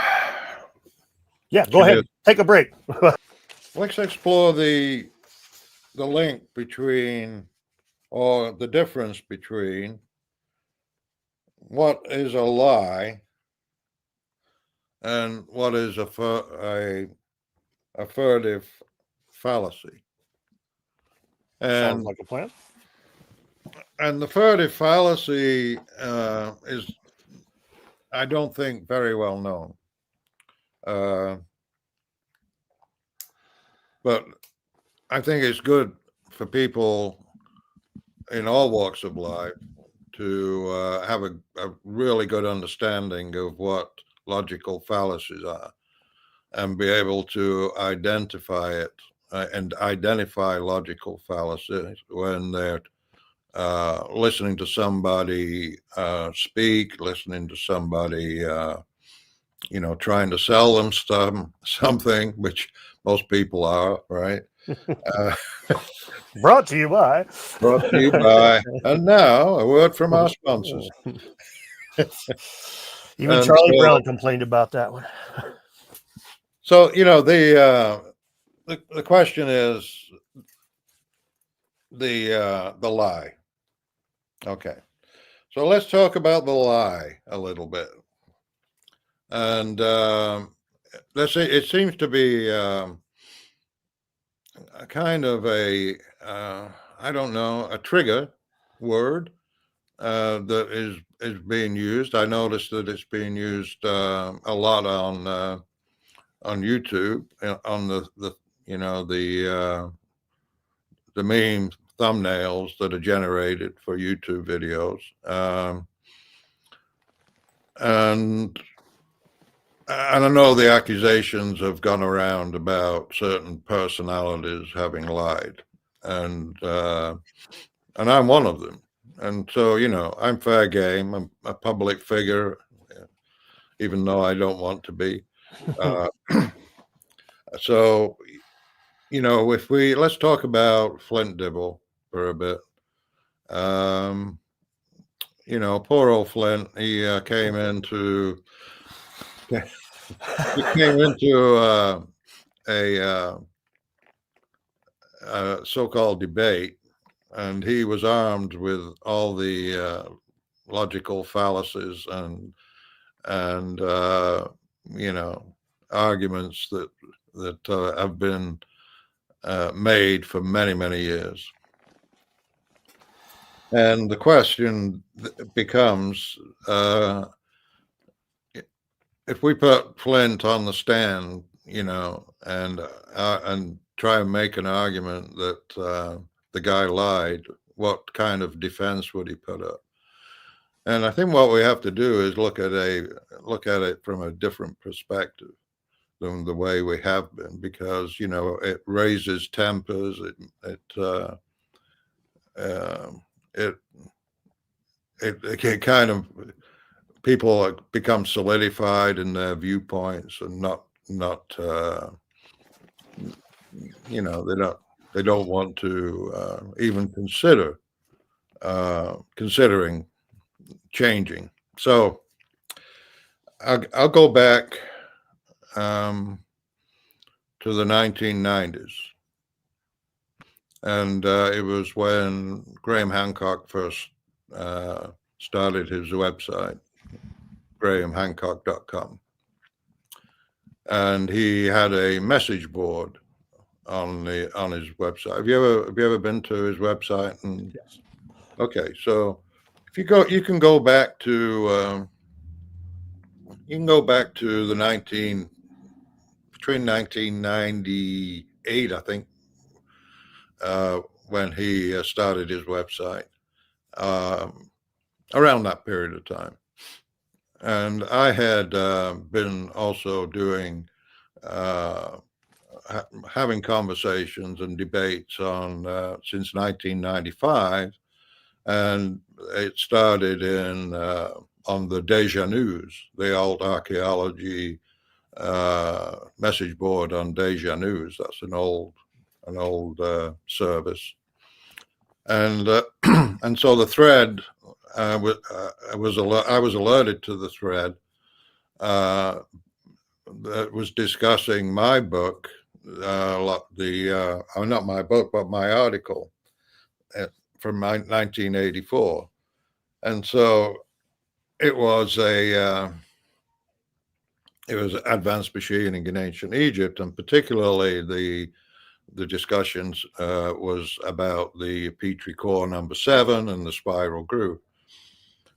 ahead. Take a break. Let's explore the link between, or the difference between, what is a lie and what is a furtive fallacy. And sounds like a plan. And the furtive fallacy is, I don't think, very well known. But I think it's good for people in all walks of life to have a really good understanding of what logical fallacies are, and be able to identify it and identify logical fallacies when they're listening to somebody speak, listening to somebody, trying to sell them something, which most people are, right? Brought to you by. And now a word from our sponsors. Even And Charlie so, Brown complained about that one. so the question is the lie. Okay, so let's talk about the lie a little bit. And let's say it seems to be a kind of I don't know, a trigger word that is being used. I noticed that it's being used a lot on YouTube, on the you know the meme thumbnails that are generated for YouTube videos, and I know the accusations have gone around about certain personalities having lied, and I'm one of them. And so, I'm fair game. I'm a public figure, even though I don't want to be. Uh, so, if let's talk about Flint Dibble for a bit. Poor old Flint, he came into a so-called debate, and he was armed with all the logical fallacies and arguments that have been made for many years. And the question becomes, if we put Flint on the stand, and try and make an argument that the guy lied, what kind of defense would he put up? And I think what we have to do is look at it from a different perspective than the way we have been, because it raises tempers. It kind of, people become solidified in their viewpoints and they don't want to even considering changing. So I'll go back to the 1990s, and it was when Graham Hancock first started his website, grahamhancock.com, and he had a message board on his website. Have you ever been to his website? And Yes. Okay, so if you can go back to the between 1998, I think, when he started his website, around that period of time. And I had been also doing having conversations and debates on since 1995, and it started on the Deja News, the old Archaeology message board on Deja News. That's an old service, and and so the thread I was alerted to the thread that was discussing my book, not my book, but my article from 1984, and so it was advanced machining in ancient Egypt, and particularly the discussions was about the Petrie core number 7 and the spiral groove.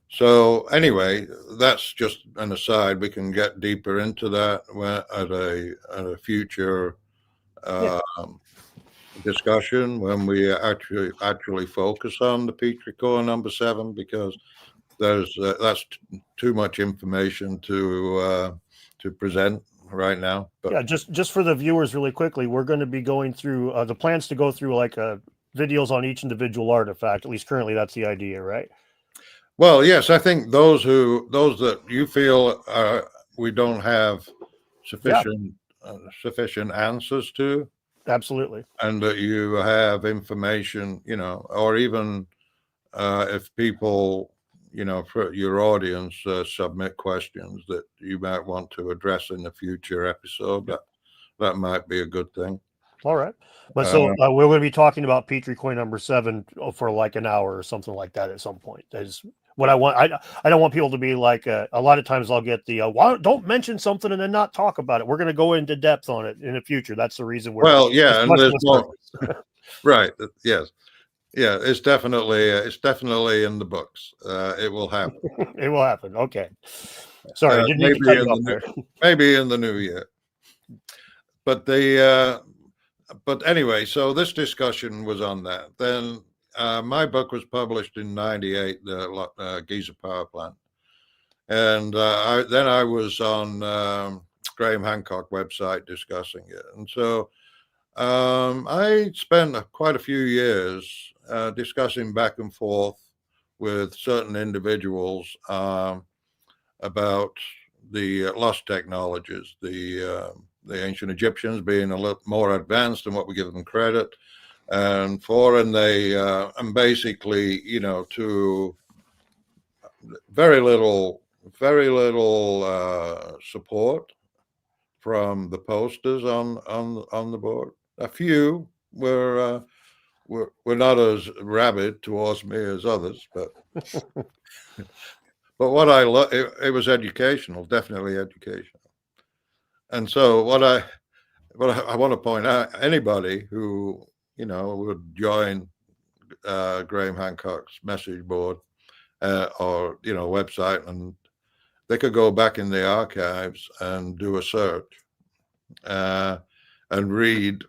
So anyway, that's just an aside. We can get deeper into that at a future discussion when we actually focus on the Petrie core number 7, because that's too much information to present right now. But yeah, just for the viewers, really quickly, we're going to be going through the plans to go through like videos on each individual artifact. At least currently, that's the idea, right? Well, yes, I think those that you feel we don't have sufficient answers to, Absolutely. and that you have information, or even if people, for your audience, submit questions that you might want to address in a future episode. That might be a good thing. All right. But so we're going to be talking about Petri coin number 7 for like an hour or something like that at some point. That is what I want. I don't want people to be like, a lot of times I'll get the, don't mention something and then not talk about it. We're going to go into depth on it in the future. That's the reason we're. Well, yeah. And there's more. Right. Yes. Yeah. It's definitely in the books. It will happen. It will happen. Okay. Sorry. Didn't mean to cut you off there. Maybe in the new year. But but anyway, so this discussion was on that. Then my book was published in '98, the Giza Power Plant, and I was on Graham Hancock website discussing it, and so I spent quite a few years discussing back and forth with certain individuals about the lost technologies, the ancient Egyptians being a little more advanced than what we give them credit and basically, to very little support from the posters on the board. A few were not as rabid towards me as others, but what I love, it was educational, definitely educational. And so what I want to point out, anybody who, would join Graham Hancock's message board or, website, and they could go back in the archives and do a search and read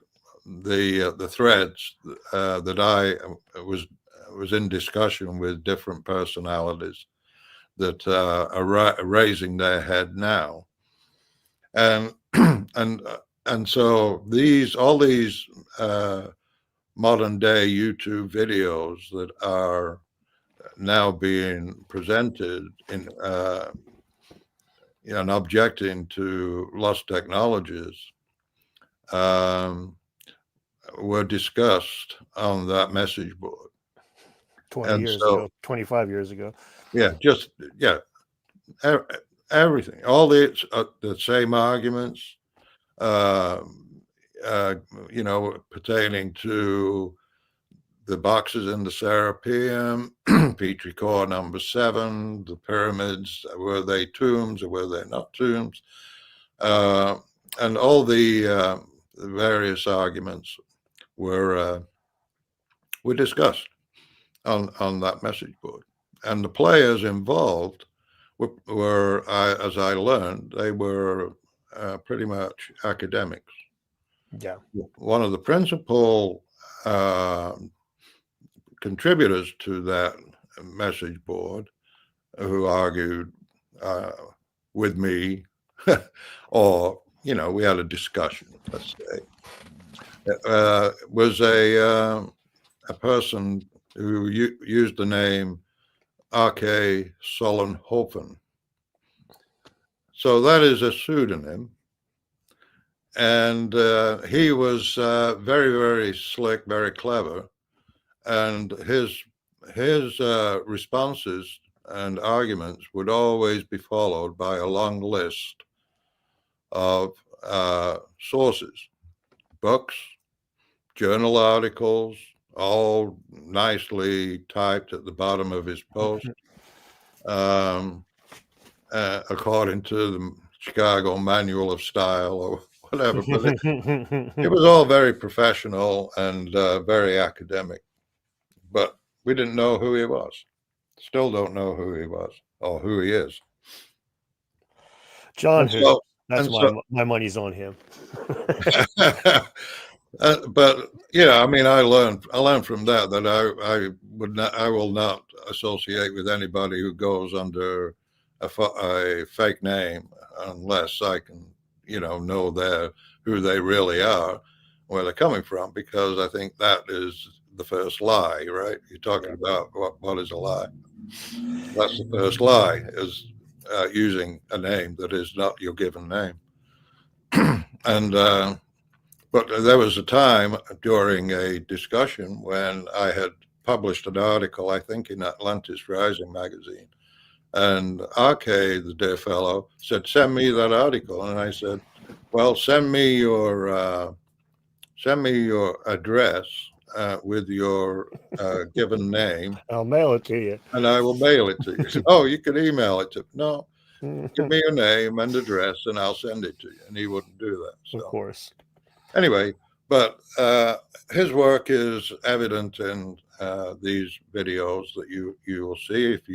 the threads that I was in discussion with different personalities that are raising their head now. And so all these modern day YouTube videos that are now being presented in and objecting to lost technologies were discussed on that message board 25 years ago. Everything, all the same arguments, pertaining to the boxes in the Serapeum, Petri core number 7, the pyramids, were they tombs or were they not tombs? And all the various arguments were discussed on that message board. And the players involved were as I learned, they were pretty much academics. Yeah. One of the principal contributors to that message board, who argued with me, or we had a discussion, let's say, was a person who used the name R.K. Sollenhofen. So that is a pseudonym. And he was very, very slick, very clever. And his responses and arguments would always be followed by a long list of sources, books, journal articles, all nicely typed at the bottom of his post, according to the Chicago Manual of Style or whatever. But it was all very professional and very academic. But we didn't know who he was. Still don't know who he was or who he is. John, my money's on him. But I mean, I learned from that I will not associate with anybody who goes under a fake name unless I can know who they really are, where they're coming from, because I think that is the first lie, right? You're talking about what is a lie. That's the first lie, is using a name that is not your given name. And but there was a time during a discussion when I had published an article, I think in Atlantis Rising magazine, And Arcade, the dear fellow, said, "Send me that article." And I said, "Well, send me your address with your given name, I'll mail it to you. and I will mail it to you." He said, "Oh, you can email it to me." No, give me your name and address, and I'll send it to you. And he wouldn't do that. Of So course. anyway, but his work is evident in these videos that you will see if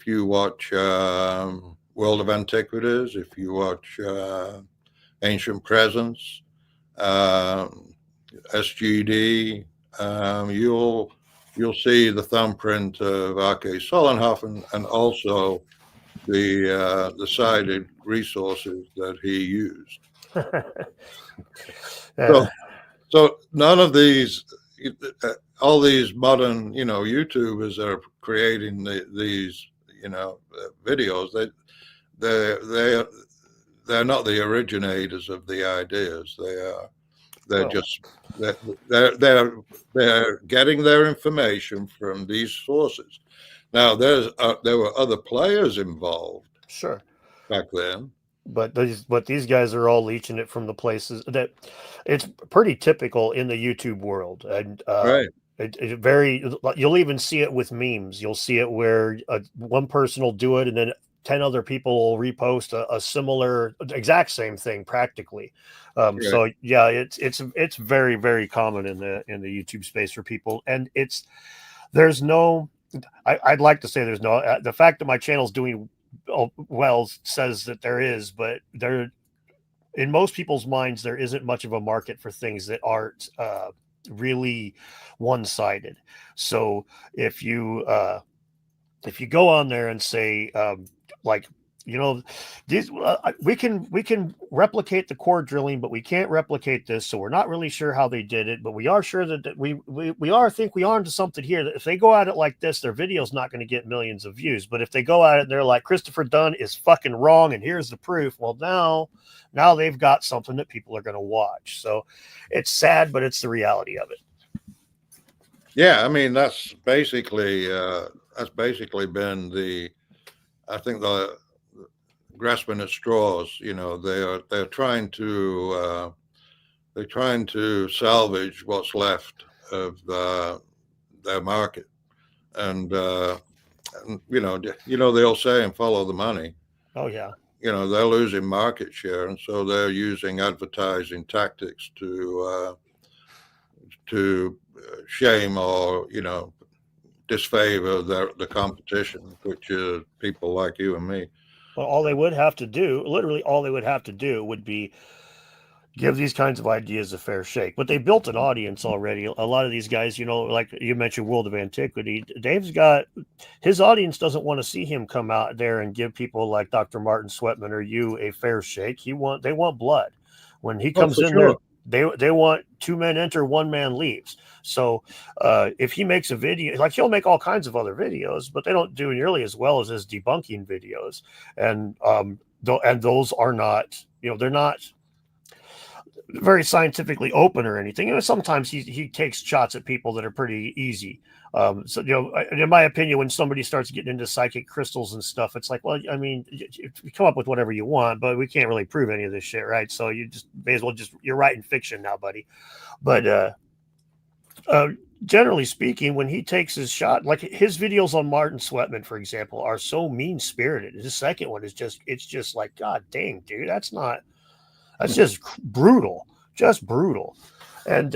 you watch World of Antiquities, if you watch Ancient Presence, SGD, you'll see the thumbprint of R.K. Sollenhoff and also the cited resources that he used. So, so none of these, all these modern, YouTubers that are creating these, videos. They're not the originators of the ideas. They're Well, just they're getting their information from these sources. Now, there were other players involved sure. back then. But these guys are all leeching it from the places that it's pretty typical in the YouTube world, and Right. you'll even see it with memes. You'll see it where one person will do it, and then 10 other people will repost a similar, exact same thing practically. Right. So yeah, it's very, very common in the YouTube space for people, and there's no. I'd like to say there's no. The fact that my channel's doing well says that there is, but there, in most people's minds, there isn't much of a market for things that aren't really one-sided. So if you go on there and say like, these we can replicate the core drilling, but we can't replicate this, so we're not really sure how they did it, but we are sure that we are onto something here. That if they go at it like this, their video's not going to get millions of views. But if they go at it and they're like, Christopher Dunn is fucking wrong, and here's the proof, well, now they've got something that people are going to watch. So it's sad, but it's the reality of it. Yeah, I mean that's basically been I think the grasping at straws. They're trying to salvage what's left of their market, and the old saying, "Follow the money." Oh yeah. They're losing market share, and so they're using advertising tactics to shame or disfavor the competition, which is people like you and me. Well, all they would have to do, literally all they would have to do, would be give these kinds of ideas a fair shake. But they built an audience already. A lot of these guys, like you mentioned World of Antiquity, Dave's got, his audience doesn't want to see him come out there and give people like Dr. Martin Sweatman or you a fair shake. They want blood. When he comes in there, they want 2 men enter, 1 man leaves. So if he makes a video, like he'll make all kinds of other videos, but they don't do nearly as well as his debunking videos. And those are not, they're not very scientifically open or anything. Sometimes he takes shots at people that are pretty easy. So in my opinion, when somebody starts getting into psychic crystals and stuff, it's like, well, I mean, you come up with whatever you want, but we can't really prove any of this shit, right? So you just may as well you're writing fiction now, buddy. But generally speaking, when he takes his shot, like his videos on Martin Sweatman, for example, are so mean spirited. His second one is just like, God dang, dude, that's just brutal, and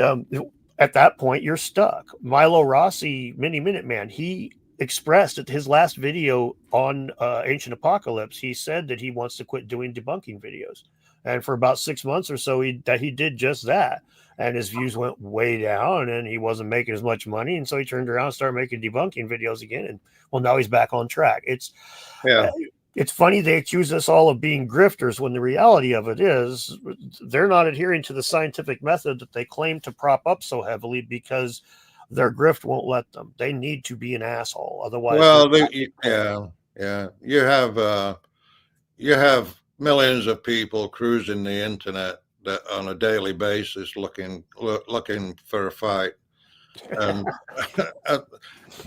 at that point, you're stuck. Milo Rossi, Mini Minute Man, he expressed at his last video on Ancient Apocalypse, he said that he wants to quit doing debunking videos. And for about 6 months or so, he did just that. And his views went way down and he wasn't making as much money. And so he turned around and started making debunking videos again. And well, now he's back on track. It's funny they accuse us all of being grifters when the reality of it is they're not adhering to the scientific method that they claim to prop up so heavily because their grift won't let them. They need to be an asshole. Otherwise, you have millions of people cruising the internet on a daily basis looking for a fight. And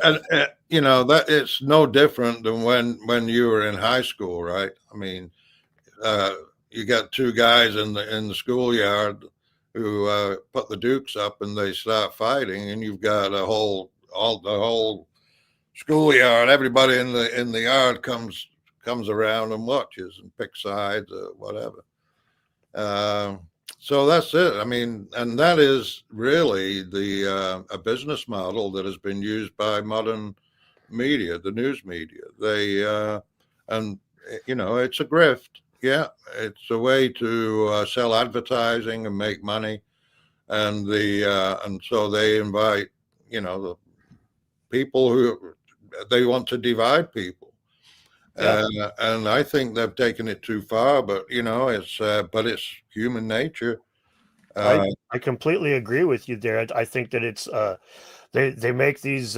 And you know that it's no different than when you were in high school, right? I mean, you got two guys in the schoolyard who put the dukes up and they start fighting, and you've got the whole schoolyard. Everybody in the yard comes around and watches and picks sides or whatever. So that's it. I mean, and that is really a business model that has been used by modern media, the news media. And you know, it's a grift. Yeah, it's a way to sell advertising and make money. And so they invite, you know, the people who they want to divide people. Yeah. And I think they've taken it too far, but you know, it's human nature. I completely agree with you there. I think that it's they make these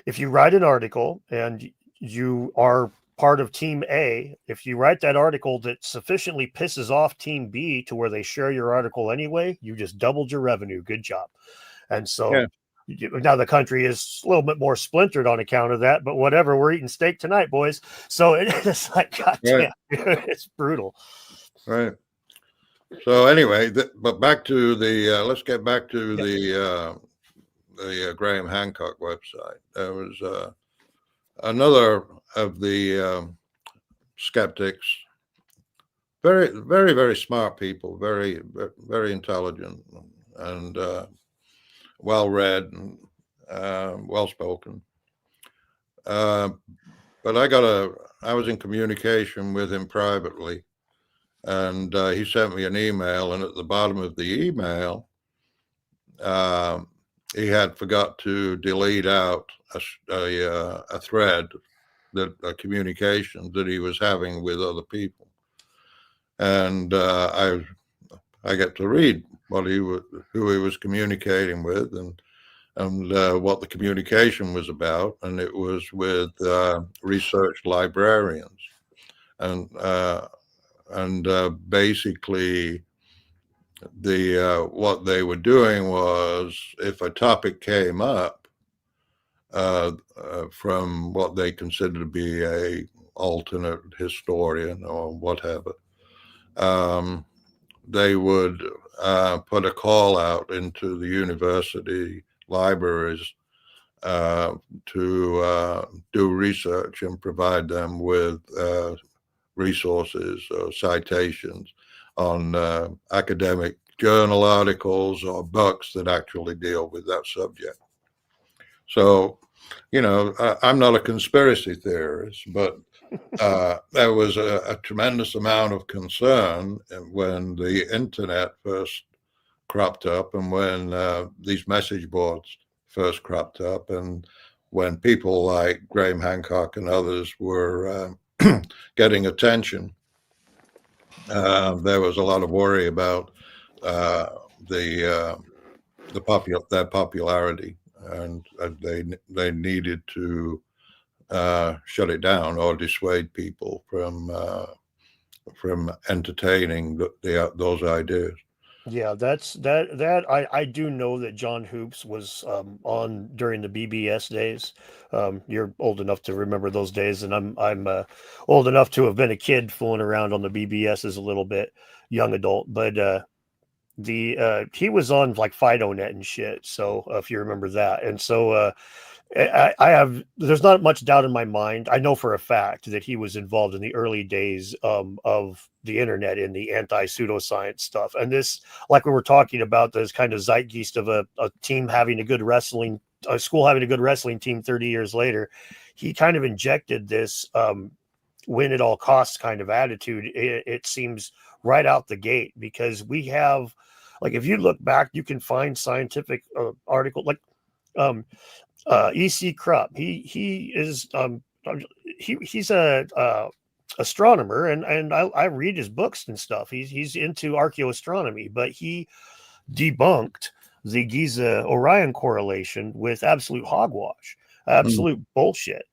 if you write an article and you are part of team A, if you write that article that sufficiently pisses off team B to where they share your article anyway, you just doubled your revenue. Good job. And so Yeah. now the country is a little bit more splintered on account of that, but whatever, we're eating steak tonight, boys. So it's like, goddamn, it's brutal. Right. So anyway, but back to let's get back to the Graham Hancock website. There was another of the skeptics, very, very, very smart people, very, very intelligent and well read and well spoken. But I was in communication with him privately, and he sent me an email, and at the bottom of the email, he had forgot to delete out a thread, a communication that he was having with other people, and I get to read who he was communicating with, and what the communication was about, and it was with research librarians, and basically what they were doing was, if a topic came up from what they considered to be a alternate historian or whatever, they would put a call out into the university libraries to do research and provide them with resources or citations on academic journal articles or books that actually deal with that subject. So, you know, I'm not a conspiracy theorist, but there was a tremendous amount of concern when the internet first cropped up, and when these message boards first cropped up, and when people like Graham Hancock and others were getting attention. There was a lot of worry about their popularity, and they needed to shut it down or dissuade people from entertaining those ideas. Yeah, I do know that John Hoops was on during the BBS days. You're old enough to remember those days, and I'm old enough to have been a kid fooling around on the BBS as a little bit young adult. But he was on like FidoNet and shit. So if you remember that, and so there's not much doubt in my mind. I know for a fact that he was involved in the early days of the internet in the anti-pseudoscience stuff. And this, like we were talking about, this kind of zeitgeist of a team having a school having a good wrestling team 30 years later. He kind of injected this win at all costs kind of attitude. It seems right out the gate, because we have, like, if you look back, you can find scientific article like E.C. Krupp. He's a astronomer, and I read his books and stuff. He's into archaeoastronomy, but he debunked the Giza Orion correlation with absolute hogwash, absolute bullshit.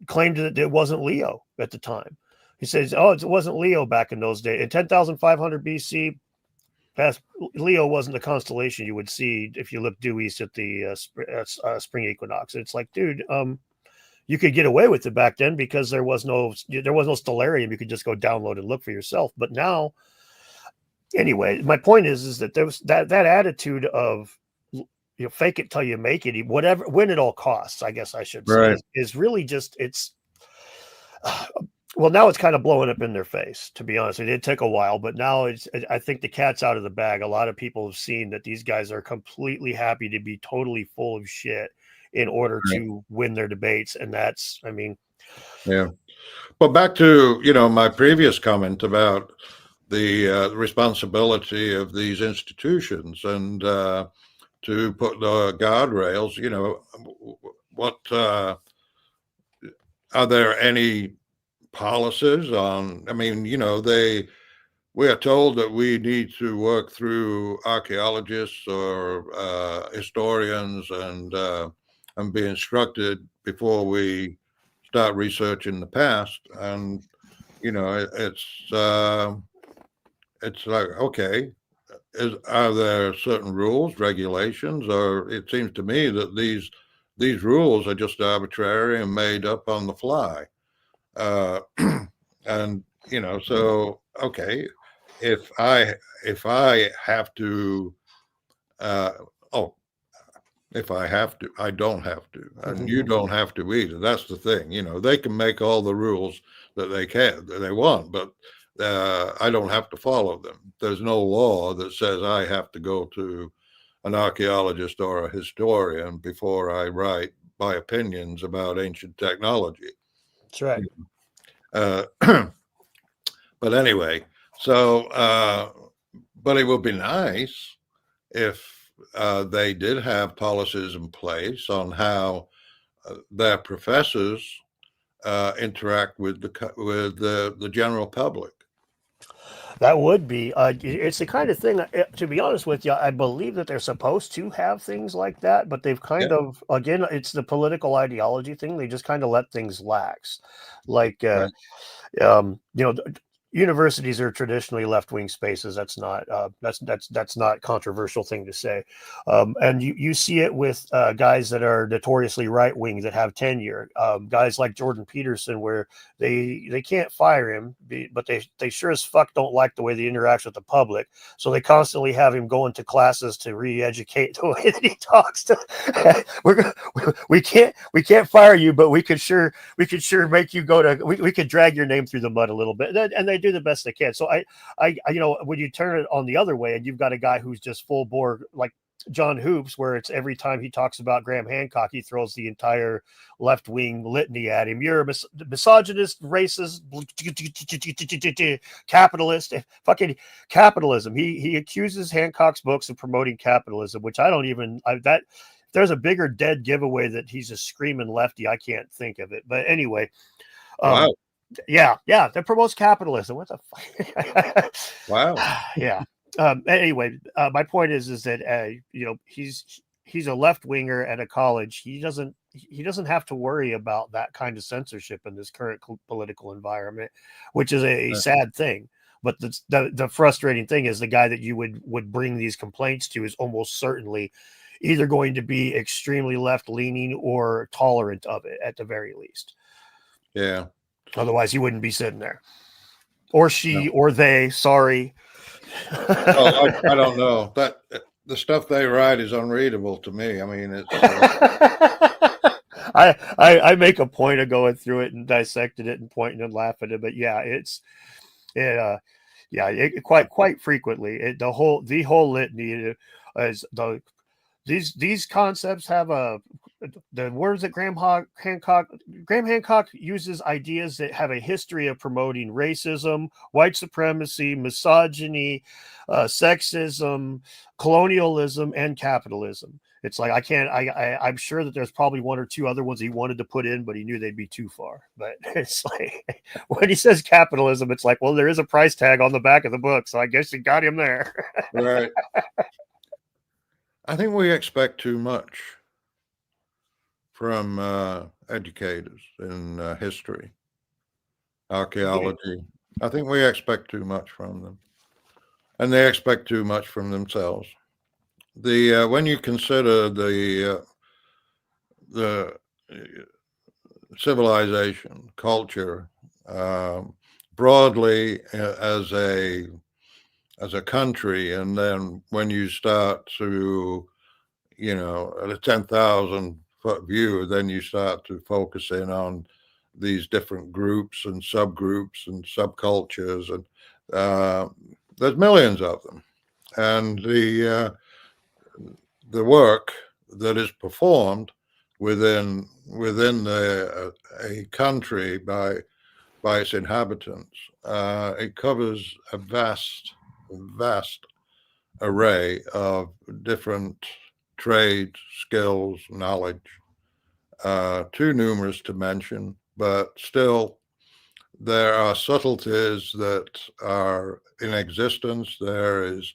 Claimed that it wasn't Leo at the time. He says, "Oh, it wasn't Leo back in those days in 10,500 BC." Leo wasn't the constellation you would see if you look due east at the spring equinox. It's like, dude, you could get away with it back then because there was no stellarium. You could just go download and look for yourself. But now, anyway, my point is that there was that attitude of, fake it till you make it, whatever, win at all costs, I guess I should say, Right. is really just, it's well, now it's kind of blowing up in their face, to be honest. It did take a while, but now I think the cat's out of the bag. A lot of people have seen that these guys are completely happy to be totally full of shit in order Right. to win their debates. And that's, I mean, Yeah. But back to, my previous comment about the responsibility of these institutions and to put the guardrails, what are there any policies on? I mean, we are told that we need to work through archaeologists or historians and be instructed before we start researching the past. And it's like, okay, are there certain rules, regulations, or it seems to me that these rules are just arbitrary and made up on the fly. And so okay, if I have to, if I have to, I don't have to, and you don't have to either. That's the thing. They can make all the rules that they want, but I don't have to follow them. There's no law that says I have to go to an archaeologist or a historian before I write my opinions about ancient technology. that's right. But anyway, so but it would be nice if they did have policies in place on how their professors interact with the general public. That would be. It's the kind of thing. To be honest with you, I believe that they're supposed to have things like that, but they've kind of, again, it's the political ideology thing. They just kind of let things lax, like Right. Universities are traditionally left-wing spaces. That's not that's not controversial thing to say, and you see it with guys that are notoriously right-wing that have tenure. Guys like Jordan Peterson, where they can't fire him, but they sure as fuck don't like the way he interacts with the public. So they constantly have him going to classes to re-educate the way that he talks. We can't fire you, but we could sure make you go to. We could drag your name through the mud a little bit, and they do the best they can. So I when you turn it on the other way and you've got a guy who's just full bore like John Hoops, where it's every time he talks about Graham Hancock, he throws the entire left wing litany at him. You're a misogynist, racist, capitalist, fucking capitalism. He accuses Hancock's books of promoting capitalism, which I don't even that. If there's a bigger dead giveaway that he's a screaming lefty, I can't think of it. But anyway, Wow. Yeah, that promotes capitalism. What the fuck? Wow. Yeah. Anyway, my point is that he's a left winger at a college. He doesn't have to worry about that kind of censorship in this current political environment, which is a sad thing. But the frustrating thing is the guy that you would bring these complaints to is almost certainly either going to be extremely left leaning or tolerant of it at the very least. Yeah. Otherwise, he wouldn't be sitting there, or she, or they. Sorry. Well, I don't know that the stuff they write is unreadable to me. I mean, it's. I make a point of going through it and dissecting it and pointing and laughing at it, but yeah, quite frequently the whole litany is these concepts have the words that Graham Hancock uses ideas that have a history of promoting racism, white supremacy, misogyny, sexism, colonialism, and capitalism. It's like I'm sure that there's probably one or two other ones he wanted to put in, but he knew they'd be too far. But it's like when he says capitalism, it's like, well, there is a price tag on the back of the book, so I guess you got him there. Right. I think we expect too much from educators in history, archaeology. I think we expect too much from them. and they expect too much from themselves. When you consider the civilization, culture, broadly as a country, and then when you start to, at a 10,000-foot view, then you start to focus in on these different groups and subgroups and subcultures, and there's millions of them, and the work that is performed within a country by its inhabitants, it covers a vast array of different trades, skills, knowledge, too numerous to mention, but still there are subtleties that are in existence. There is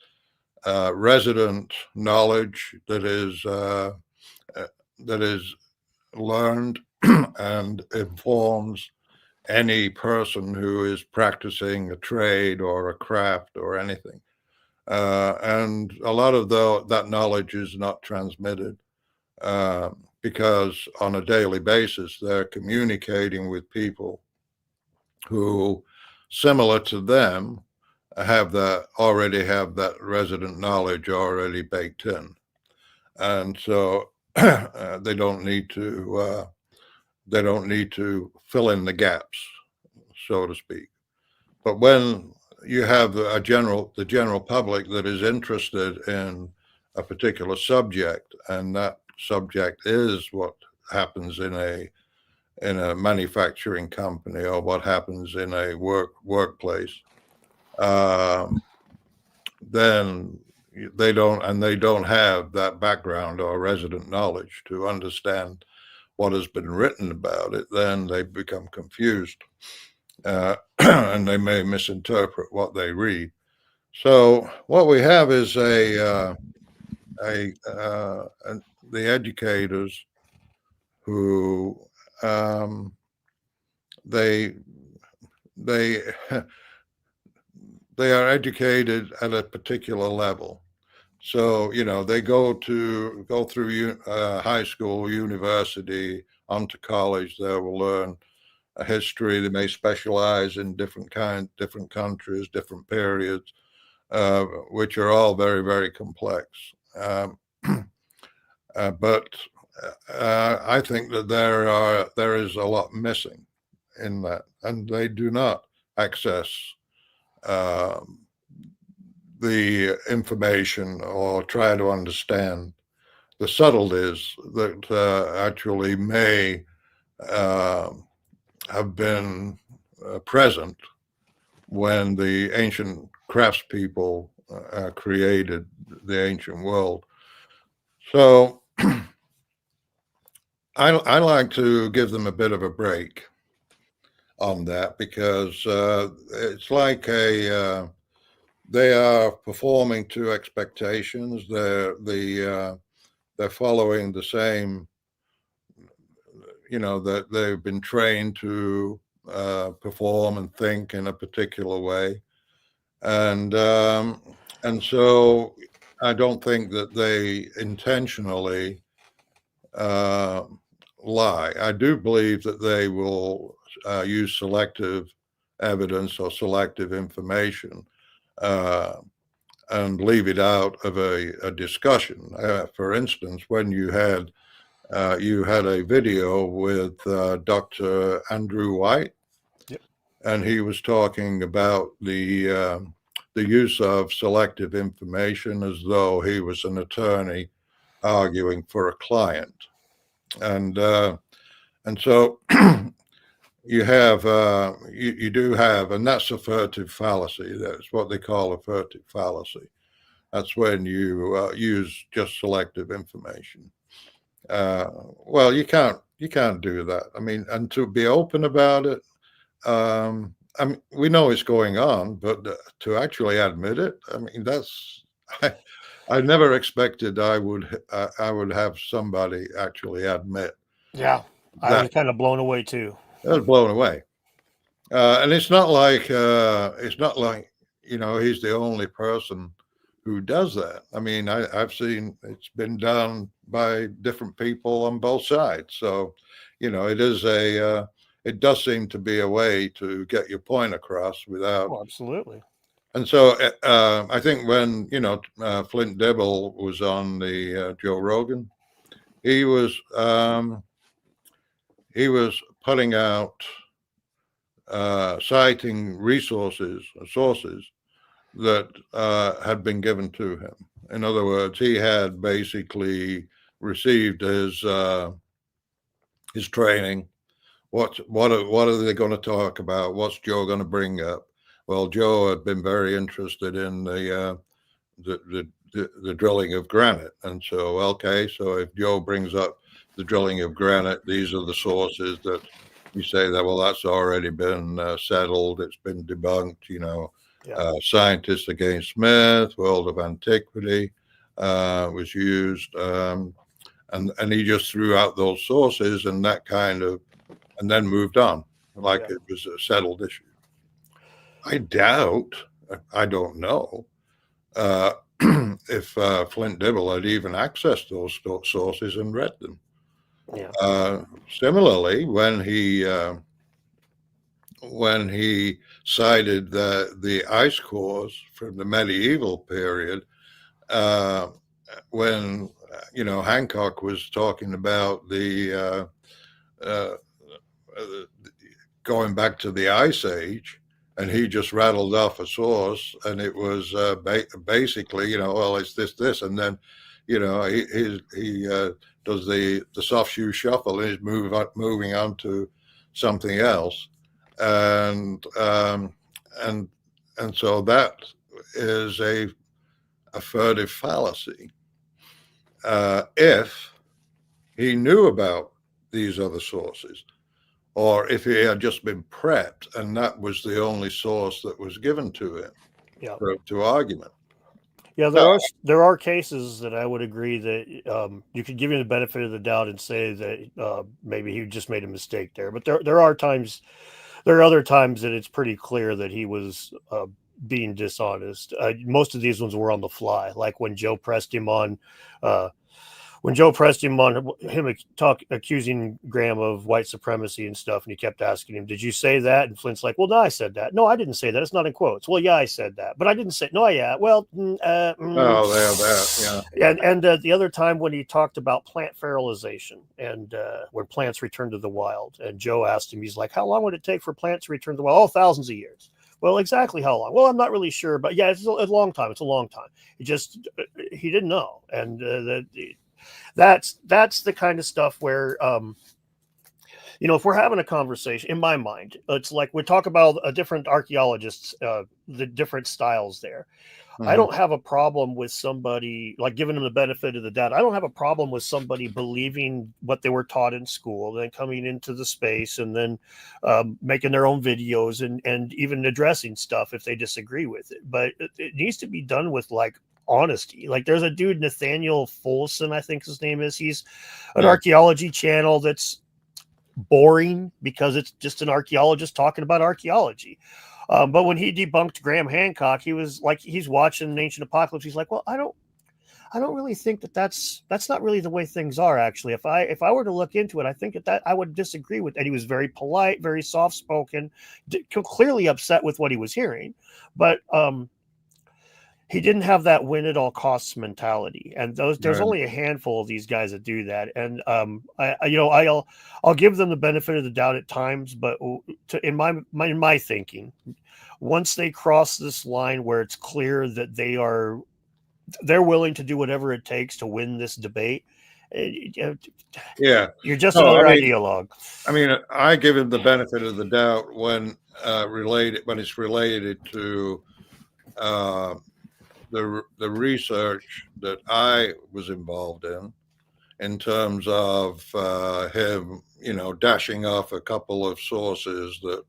resident knowledge that is learned and informs any person who is practicing a trade or a craft or anything. And a lot of that knowledge is not transmitted because on a daily basis, they're communicating with people who, similar to them, already have that resident knowledge already baked in. And so they don't need to fill in the gaps, so to speak. But when you have the general public that is interested in a particular subject, and that subject is what happens in a manufacturing company or what happens in a workplace, then they don't have that background or resident knowledge to understand what has been written about it. Then they become confused. And they may misinterpret what they read. So what we have is the educators who they they are educated at a particular level. So they go through high school, university, onto college. They will learn a history. They may specialize in different countries, different periods, which are all very, very complex. But I think that there is a lot missing in that, and they do not access the information or try to understand the subtleties that actually may have been present when the ancient craftspeople created the ancient world. So I like to give them a bit of a break on that, because it's like they are performing to expectations. They're following the same, that they've been trained to perform and think in a particular way, and so I don't think that they intentionally lie. I do believe that they will use selective evidence or selective information and leave it out of a discussion. For instance, when you had a video with Dr. Andrew White, yep, and he was talking about the use of selective information as though he was an attorney arguing for a client, and so you do have, and that's a furtive fallacy. That's what they call a furtive fallacy. That's when you use just selective information. Well, you can't do that. I mean, and to be open about it, I mean, we know it's going on, but to actually admit it, I mean, that's I never expected I would have somebody actually admit. Yeah, I was kind of blown away too. I was blown away. And it's not like he's the only person who does that. I mean, I've seen it's been done by different people on both sides. So, it does seem to be a way to get your point across without. Oh, absolutely. And so I think when, Flint Dibble was on the Joe Rogan, he was putting out citing sources that had been given to him. In other words, he had basically received his training. What are they going to talk about? What's Joe going to bring up? Well, Joe had been very interested in the drilling of granite, and so so if Joe brings up the drilling of granite, these are the sources that you say that, well, that's already been settled. It's been debunked. Yeah. Scientists Against Myth, World of Antiquity was used, and he just threw out those sources and that kind of, and then moved on like it was a settled issue. I don't know if Flint Dibble had even accessed those sources and read them. Yeah. Similarly, when he cited the ice cores from the medieval period, when Hancock was talking about the going back to the Ice Age, and he just rattled off a source, and it was basically, well, it's this, and then, he does the soft shoe shuffle, and he's moving on to something else, and so that is a furtive fallacy. If he knew about these other sources, or if he had just been prepped and that was the only source that was given to him to argument. Yeah, there are cases that I would agree that you could give him the benefit of the doubt and say that maybe he just made a mistake there. But there are other times that it's pretty clear that he was being dishonest. Most of these ones were on the fly, like when Joe pressed him on. Accusing Graham of white supremacy and stuff, and he kept asking him, "Did you say that?" And Flint's like, "Well, no, I said that." "No, I didn't say that. It's not in quotes." "Well, yeah, I said that, but I didn't say." "No, yeah, well, that, yeah." And the other time when he talked about plant fertilization and when plants return to the wild, and Joe asked him, he's like, "How long would it take for plants to return to the wild?" "Oh, thousands of years." "Well, exactly how long?" "Well, I'm not really sure, but yeah, it's a long time. It's a long time." He didn't know, and that's the kind of stuff where if we're having a conversation, in my mind, it's like we talk about different archaeologists, the different styles there. I don't have a problem with somebody like giving them the benefit of the doubt. I don't have a problem with somebody believing what they were taught in school, then coming into the space and then making their own videos and even addressing stuff if they disagree with it. But it needs to be done with honesty. Like there's a dude, Nathaniel Folsom, I think his name is. He's an archaeology channel that's boring because it's just an archaeologist talking about archaeology. But when he debunked Graham Hancock, he was like, he's watching Ancient Apocalypse. He's like, well, I don't really think that's not really the way things are. Actually, if I were to look into it, I think that I would disagree with. And he was very polite, very soft spoken, clearly upset with what he was hearing, but he didn't have that win at all costs mentality, and there's only a handful of these guys that do that. And I'll give them the benefit of the doubt at times, but in my thinking, once they cross this line where it's clear that they're willing to do whatever it takes to win this debate, you're just another ideologue. I mean, I give him the benefit of the doubt when it's related to the research that I was involved in terms of him, dashing off a couple of sources that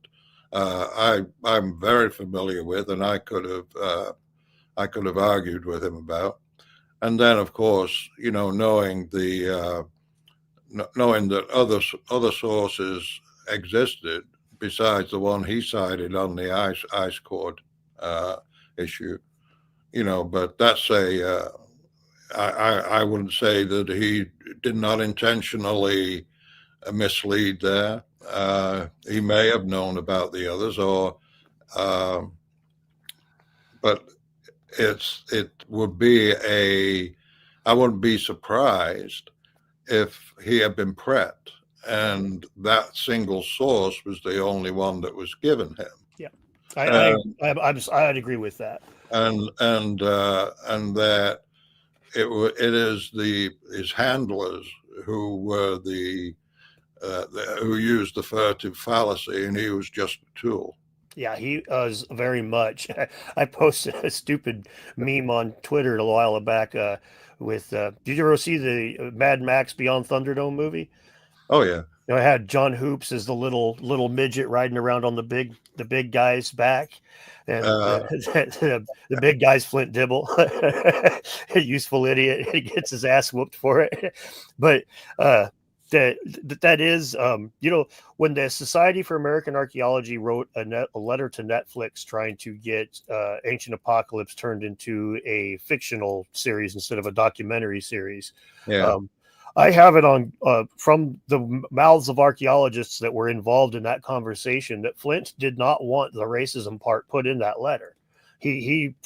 I'm very familiar with, and I could have argued with him about. And then, of course, knowing that other sources existed besides the one he cited on the ice cord issue, but that's I wouldn't say that he did not intentionally mislead there. He may have known about the others, but it would be I wouldn't be surprised if he had been prepped and that single source was the only one that was given him. Yeah, I'd agree with that. And that it is his handlers who were who used the furtive fallacy, and he was just a tool. Yeah, he was very much. I posted a stupid meme on Twitter a while back with. Did you ever see the Mad Max Beyond Thunderdome movie? Oh yeah. I had John Hoops as the little midget riding around on the big guy's back, and the big guy's Flint Dibble, a useful idiot. He gets his ass whooped for it, but. That is, when the Society for American Archaeology wrote a letter to Netflix trying to get Ancient Apocalypse turned into a fictional series instead of a documentary series. Yeah. I have it on from the mouths of archaeologists that were involved in that conversation that Flint did not want the racism part put in that letter.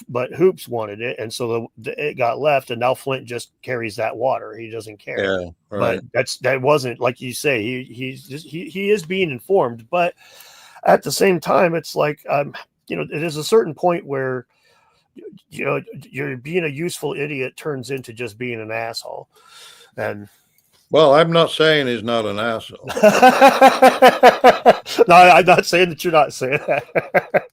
But Hoops wanted it, and so it got left, and now Flint just carries that water. He doesn't care. Yeah, right. But that wasn't, like you say. He is being informed, but at the same time, it's like there's a certain point where you're being a useful idiot turns into just being an asshole, and. Well, I'm not saying he's not an asshole. No, I'm not saying that you're not saying that.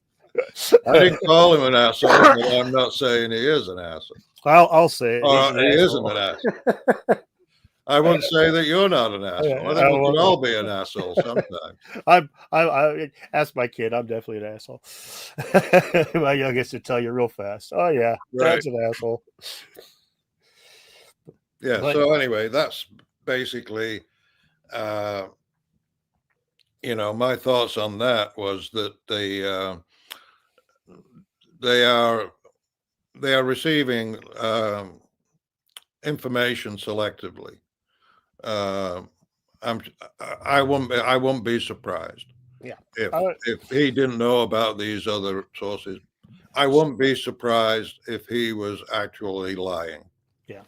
I didn't call him an asshole, but I'm not saying he is an asshole. I'll say it. He isn't an asshole. I wouldn't say that you're not an asshole. I think we can all be an asshole sometimes. I ask my kid. I'm definitely an asshole. My youngest would tell you real fast. Oh yeah, right. Dad's an asshole. Yeah. So anyway, that's basically, my thoughts on that was that they are receiving information selectively. I won't be surprised. Yeah. If he didn't know about these other sources, I wouldn't be surprised if he was actually lying. Yeah.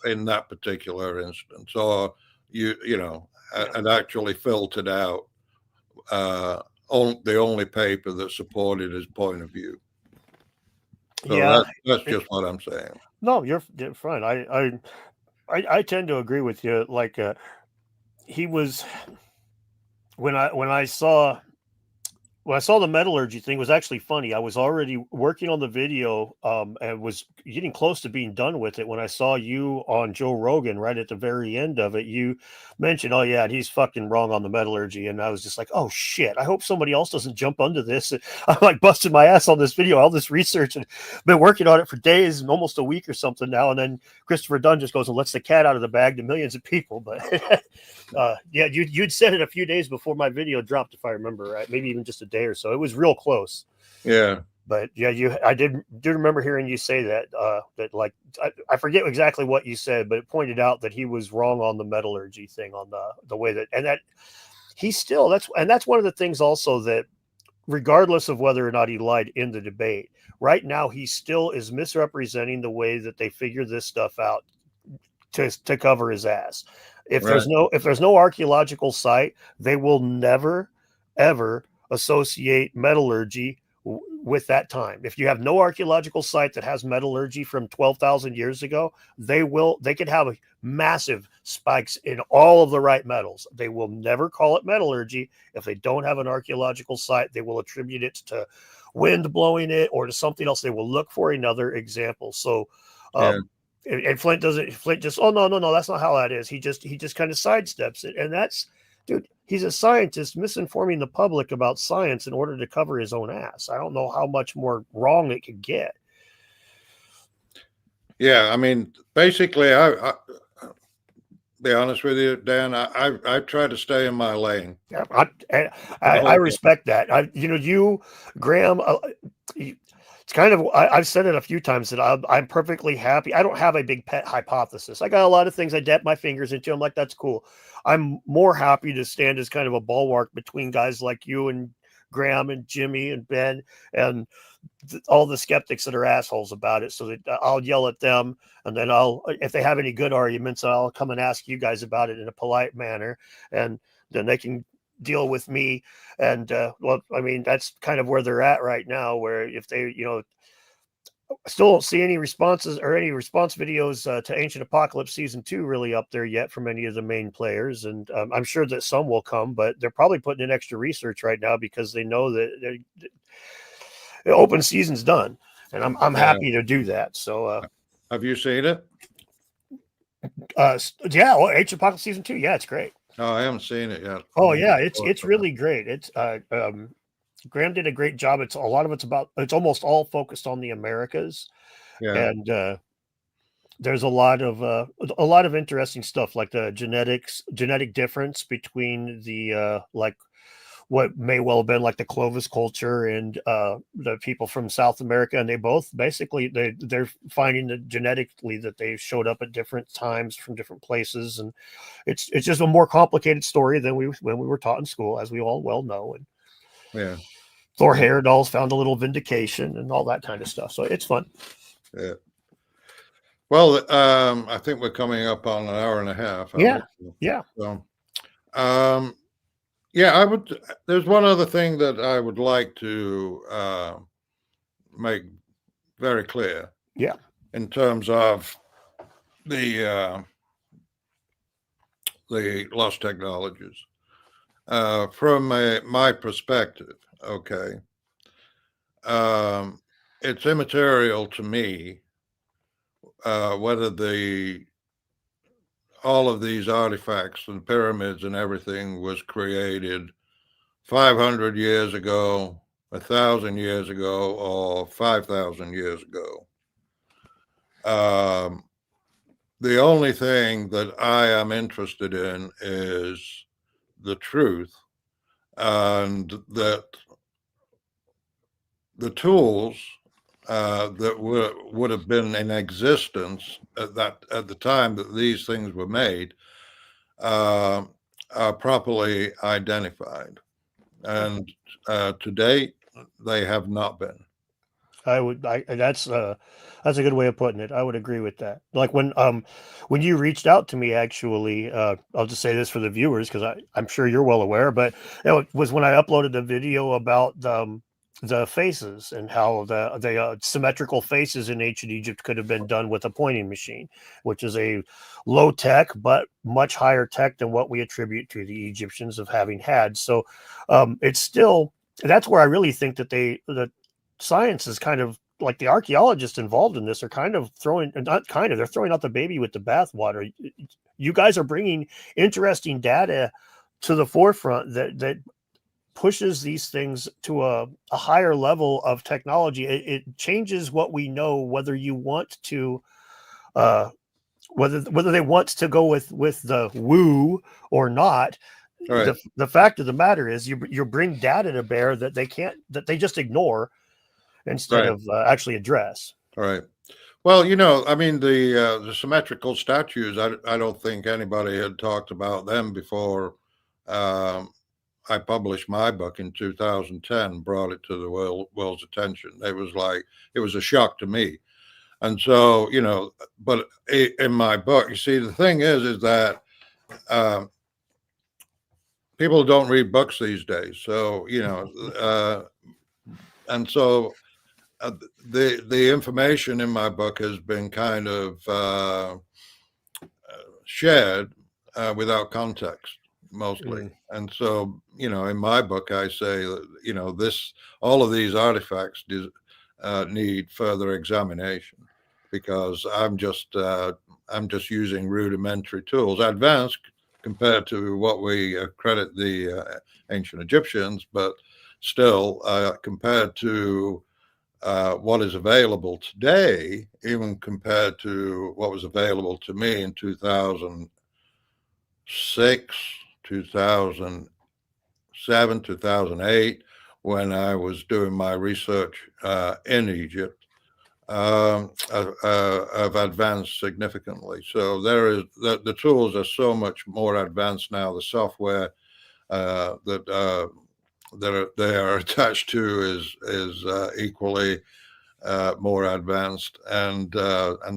In that particular instance, or and actually filtered out the only paper that supported his point of view. So yeah, that's just what I'm saying. No, you're fine. I tend to agree with you. Like he was when I saw the metallurgy thing, was actually funny. I was already working on the video and was getting close to being done with it when I saw you on Joe Rogan right at the very end of it. You mentioned, oh yeah, he's fucking wrong on the metallurgy. And I was just like, oh shit, I hope somebody else doesn't jump onto this. And I'm like busting my ass on this video, all this research, and been working on it for days and almost a week or something now. And then Christopher Dunn just goes and lets the cat out of the bag to millions of people. But yeah, you'd said it a few days before my video dropped, if I remember right, maybe even just a day or so. It was real close. Yeah. But yeah, I did remember hearing you say that that like I forget exactly what you said, but it pointed out that he was wrong on the metallurgy thing, on the way that, and that he still, that's one of the things also, that regardless of whether or not he lied in the debate, right now he still is misrepresenting the way that they figure this stuff out to cover his ass. If Right. there's no archaeological site, they will never ever associate metallurgy with that time. If you have no archaeological site that has metallurgy from 12,000 years ago, they could have massive spikes in all of the right metals. They will never call it metallurgy if they don't have an archaeological site. They will attribute it to wind blowing it or to something else. They will look for another example. So and Flint just, oh no, that's not how that is. He just kind of sidesteps it. And that's, dude, he's a scientist misinforming the public about science in order to cover his own ass. I don't know how much more wrong it could get. Yeah, I mean, basically, I be honest with you, Dan, I try to stay in my lane. I respect that. You, Graham, it's kind of, I've said it a few times that I'm perfectly happy. I don't have a big pet hypothesis. I got a lot of things I dip my fingers into. I'm like, that's cool. I'm more happy to stand as kind of a bulwark between guys like you and Graham and Jimmy and Ben and all the skeptics that are assholes about it. So that I'll yell at them, and then if they have any good arguments, I'll come and ask you guys about it in a polite manner, and then they can deal with me. And well, I mean, that's kind of where they're at right now, where if they, I still don't see any responses or any response videos to Ancient Apocalypse Season 2 really up there yet from any of the main players. And I'm sure that some will come, but they're probably putting in extra research right now because they know that the open season's done. And I'm happy to do that. So have you seen it? Yeah, well, Ancient Apocalypse Season 2, yeah, it's great. No, I haven't seen it yet. Oh yeah, it's really great. It's Graham did a great job. It's almost all focused on the Americas. Yeah. And there's a lot of interesting stuff, like the genetic difference between the like what may well have been like the Clovis culture and the people from South America, and they both basically they're finding that genetically that they showed up at different times from different places, and it's just a more complicated story than when we were taught in school, as we all well know. And yeah, Thor Heyerdahl's found a little vindication and all that kind of stuff, so it's fun. Yeah. Well, I think we're coming up on an hour and a half. Yeah. So, yeah, there's one other thing that I would like to make very clear. Yeah. In terms of the lost technologies, from my perspective, okay, it's immaterial to me whether all of these artifacts and pyramids and everything was created 500 years ago, 1,000 years ago, or 5,000 years ago. The only thing that I am interested in is the truth, and that the tools that would have been in existence at the time that these things were made are properly identified, and to date they have not been. That's a good way of putting it. I would agree with that. Like when you reached out to me, actually, I'll just say this for the viewers because I'm sure you're well aware, but it was when I uploaded the video about the faces and how the symmetrical faces in ancient Egypt could have been done with a pointing machine, which is a low tech but much higher tech than what we attribute to the Egyptians of having had. So it's still, that's where I really think that science is kind of like the archaeologists involved in this are kind of they're throwing out the baby with the bathwater. You guys are bringing interesting data to the forefront that pushes these things to a higher level of technology. It changes what we know, whether you want to whether they want to go with the woo or not. Right. The fact of the matter is you bring data to bear that they just ignore instead of actually address. Right. Well, I mean, the symmetrical statues, I don't think anybody had talked about them before. I published my book in 2010, brought it to the world's attention. It was a shock to me. And so, but in my book, you see, the thing is that people don't read books these days. So, and so the information in my book has been kind of shared without context mostly. And so, in my book, I say that, all of these artifacts need further examination, because I'm just using rudimentary tools, advanced compared to what we credit the ancient Egyptians, but still compared to what is available today, even compared to what was available to me in 2006, 2007, 2008, when I was doing my research in Egypt, have advanced significantly. So the tools are so much more advanced now. The software that they are attached to is equally more advanced, and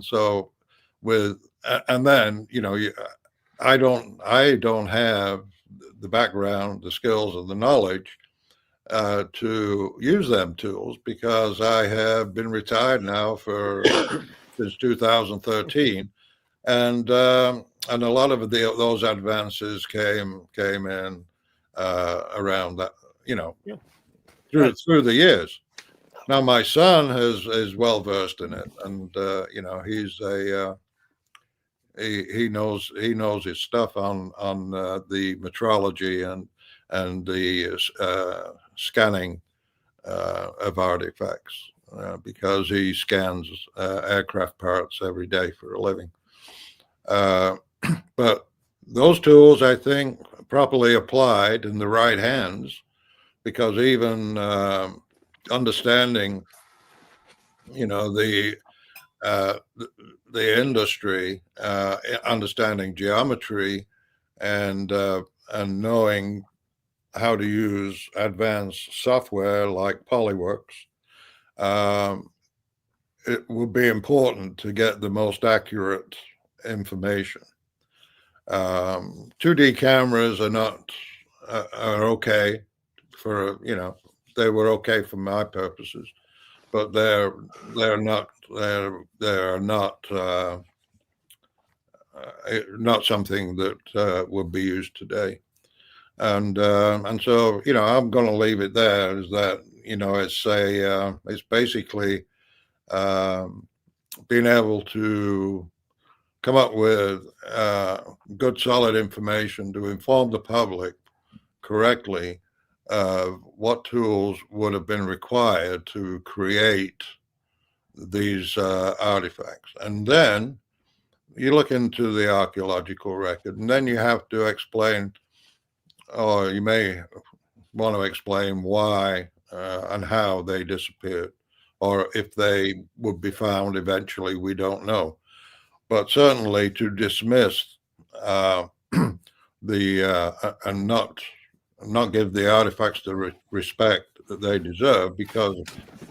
so and then I don't have the background, the skills, and the knowledge to use them tools, because I have been retired now since 2013, and a lot of those advances came in around that, Yeah. through the years. Now my son is well versed in it, and he's he knows his stuff on the metrology and the scanning of artifacts, because he scans aircraft parts every day for a living. But those tools, I think, properly applied in the right hands, because even understanding, the industry, understanding geometry, and knowing how to use advanced software like Polyworks, it would be important to get the most accurate information. 2D cameras are okay for, they were okay for my purposes, but they're not not something that would be used today. And so, I'm going to leave it there. Is that, it's basically being able to come up with good, solid information to inform the public correctly of what tools would have been required to create these artifacts. And then you look into the archaeological record, and then you have to explain, or you may want to explain why and how they disappeared, or if they would be found eventually, we don't know. But certainly to dismiss and not give the artifacts the respect that they deserve, because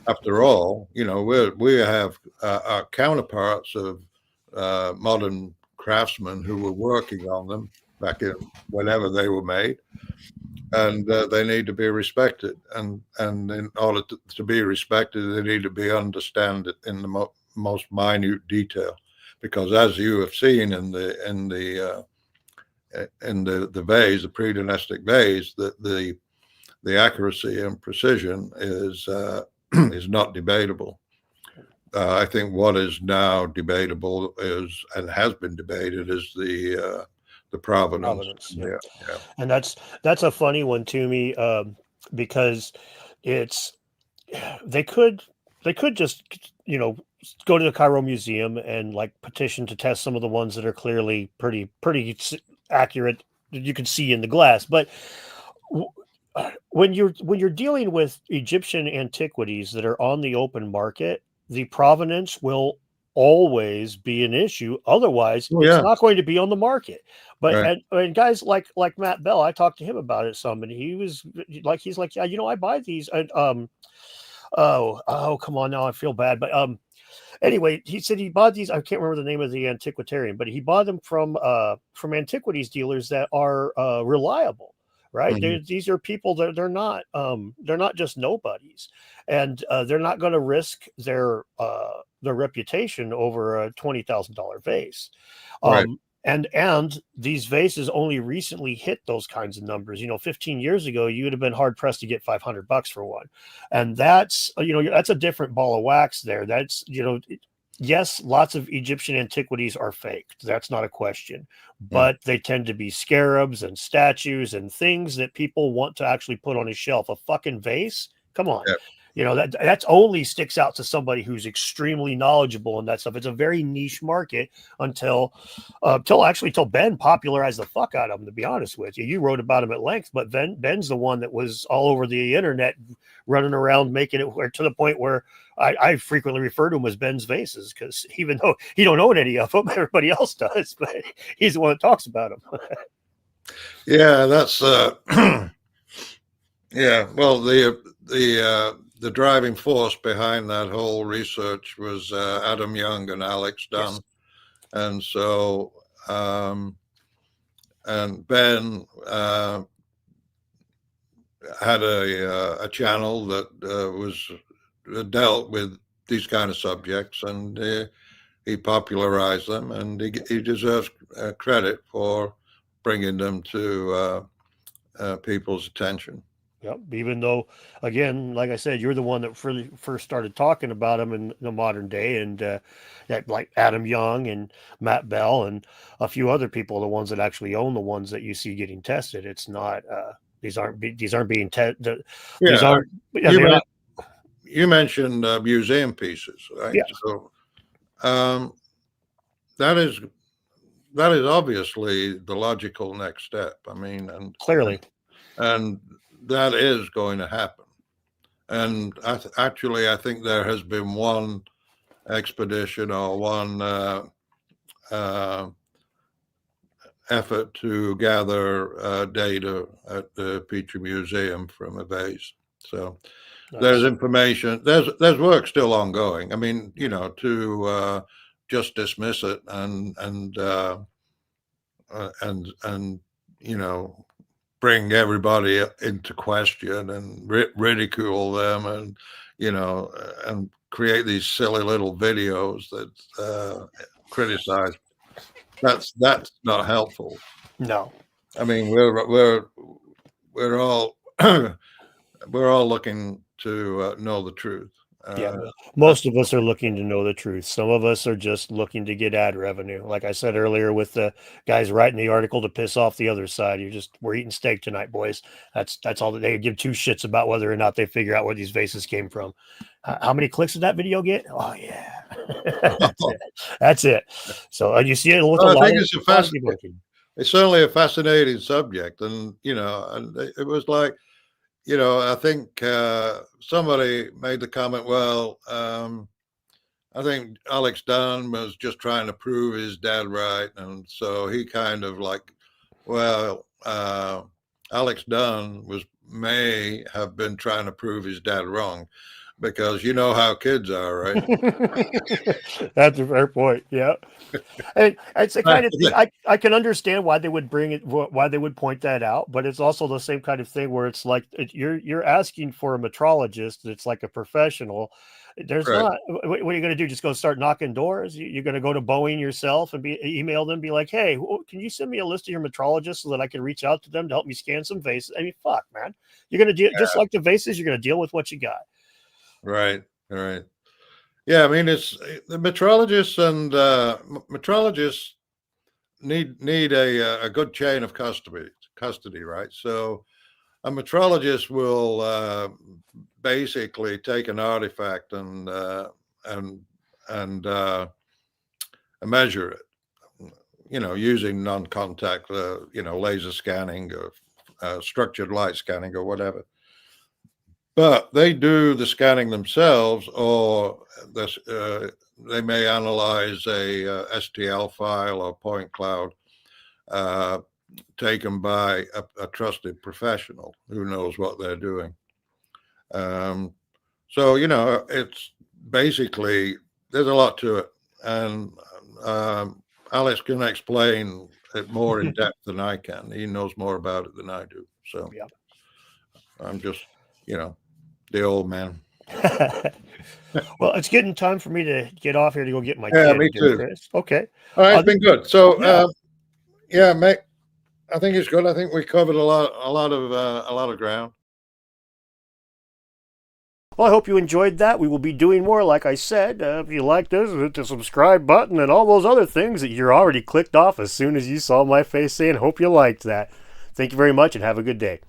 after all, we have our counterparts of modern craftsmen who were working on them back in whenever they were made, and they need to be respected. And in order to be respected, they need to be understood in the most minute detail, because as you have seen in the vase, the pre-dynastic vase, the accuracy and precision is is not debatable. I think what is now debatable is, and has been debated, is the provenance. Yeah. And that's a funny one to me, because they could just go to the Cairo Museum and like petition to test some of the ones that are clearly pretty accurate that you can see in the glass. But when you're dealing with Egyptian antiquities that are on the open market, the provenance will always be an issue. Otherwise, it's not going to be on the market. But right. and guys like Matt Bell, I talked to him about it some, and he's like, yeah, I buy these. And oh, come on, now I feel bad. But anyway, he said he bought these. I can't remember the name of the antiquarian, but he bought them from antiquities dealers that are reliable. Right. Mm-hmm. These are people that they're not just nobodies, and they're not going to risk their reputation over a $20,000 vase. Right. And these vases only recently hit those kinds of numbers. 15 years ago, you would have been hard pressed to get $500 for one. And that's a different ball of wax there. That's, yes, lots of Egyptian antiquities are faked. That's not a question, but they tend to be scarabs and statues and things that people want to actually put on a shelf. A fucking vase? Come on. You know, that's only sticks out to somebody who's extremely knowledgeable in that stuff. It's a very niche market until Ben popularized the fuck out of them. To be honest with you, you wrote about him at length, but Ben's the one that was all over the internet, running around making it to the point where I frequently refer to him as Ben's Vases, because even though he don't own any of them, everybody else does, but he's the one that talks about them. Yeah, that's yeah. Well, the driving force behind that whole research was Adam Young and Alex Dunn. Yes. And so, and Ben had a channel that was dealt with these kind of subjects, and he popularized them, and he deserves credit for bringing them to people's attention. Yep. Even though, again, like I said, you're the one that really first started talking about them in the modern day, and like Adam Young and Matt Bell and a few other people, the ones that actually own the ones that you see getting tested. It's not these aren't being tested. Yeah. These aren't. You mentioned museum pieces, right? Yeah. So that is obviously the logical next step. I mean, and clearly, and that is going to happen. And actually, I think there has been one expedition or one effort to gather data at the Petrie Museum from a vase. So nice. There's information. There's work still ongoing. I mean, you know, to just dismiss it and you know, bring everybody into question and ridicule them, and you know, and create these silly little videos that criticize. That's not helpful. No, I mean, we're all we're all looking to know the truth. Yeah, most of us are looking to know the truth. Some of us are just looking to get ad revenue. Like I said earlier, with the guys writing the article to piss off the other side. We're eating steak tonight, boys. That's all that they give two shits about, whether or not they figure out where these vases came from. How many clicks did that video get? Oh yeah, that's it. So you see it. I think it's certainly a fascinating subject, and you know, and it was like, you know, I think somebody made the comment, well, I think Alex Dunn was just trying to prove his dad right. And so he kind of like, well, Alex Dunn may have been trying to prove his dad wrong, because you know how kids are, right? That's a fair point. Yeah. And it's the kind of thing I can understand why they would why they would point that out, but it's also the same kind of thing where it's like you're asking for a metrologist. It's like a professional. There's not. What are you going to do? Just go start knocking doors? You're going to go to Boeing yourself and email them, be like, hey, can you send me a list of your metrologists so that I can reach out to them to help me scan some vases? I mean, fuck, man. You're going to deal just like the vases. You're going to deal with what you got. Right. Yeah, I mean, it's the metrologists, and metrologists need a good chain of custody, right? So a metrologist will basically take an artifact and measure it, you know, using non-contact, you know, laser scanning or structured light scanning or whatever. But they do the scanning themselves, or they may analyze a STL file or point cloud taken by a trusted professional who knows what they're doing. So, you know, it's basically, there's a lot to it. And Alex can explain it more in depth than I can. He knows more about it than I do. So yeah. I'm just, you know, the old man. Well, it's getting time for me to get off here to go get my kid. Me too. Chris. Okay. All right, it's been good. So yeah, mate, I think it's good. I think we covered a lot of ground. Well, I hope you enjoyed that. We will be doing more, like I said. If you like this, hit the subscribe button and all those other things that you're already clicked off as soon as you saw my face saying, hope you liked that. Thank you very much and have a good day.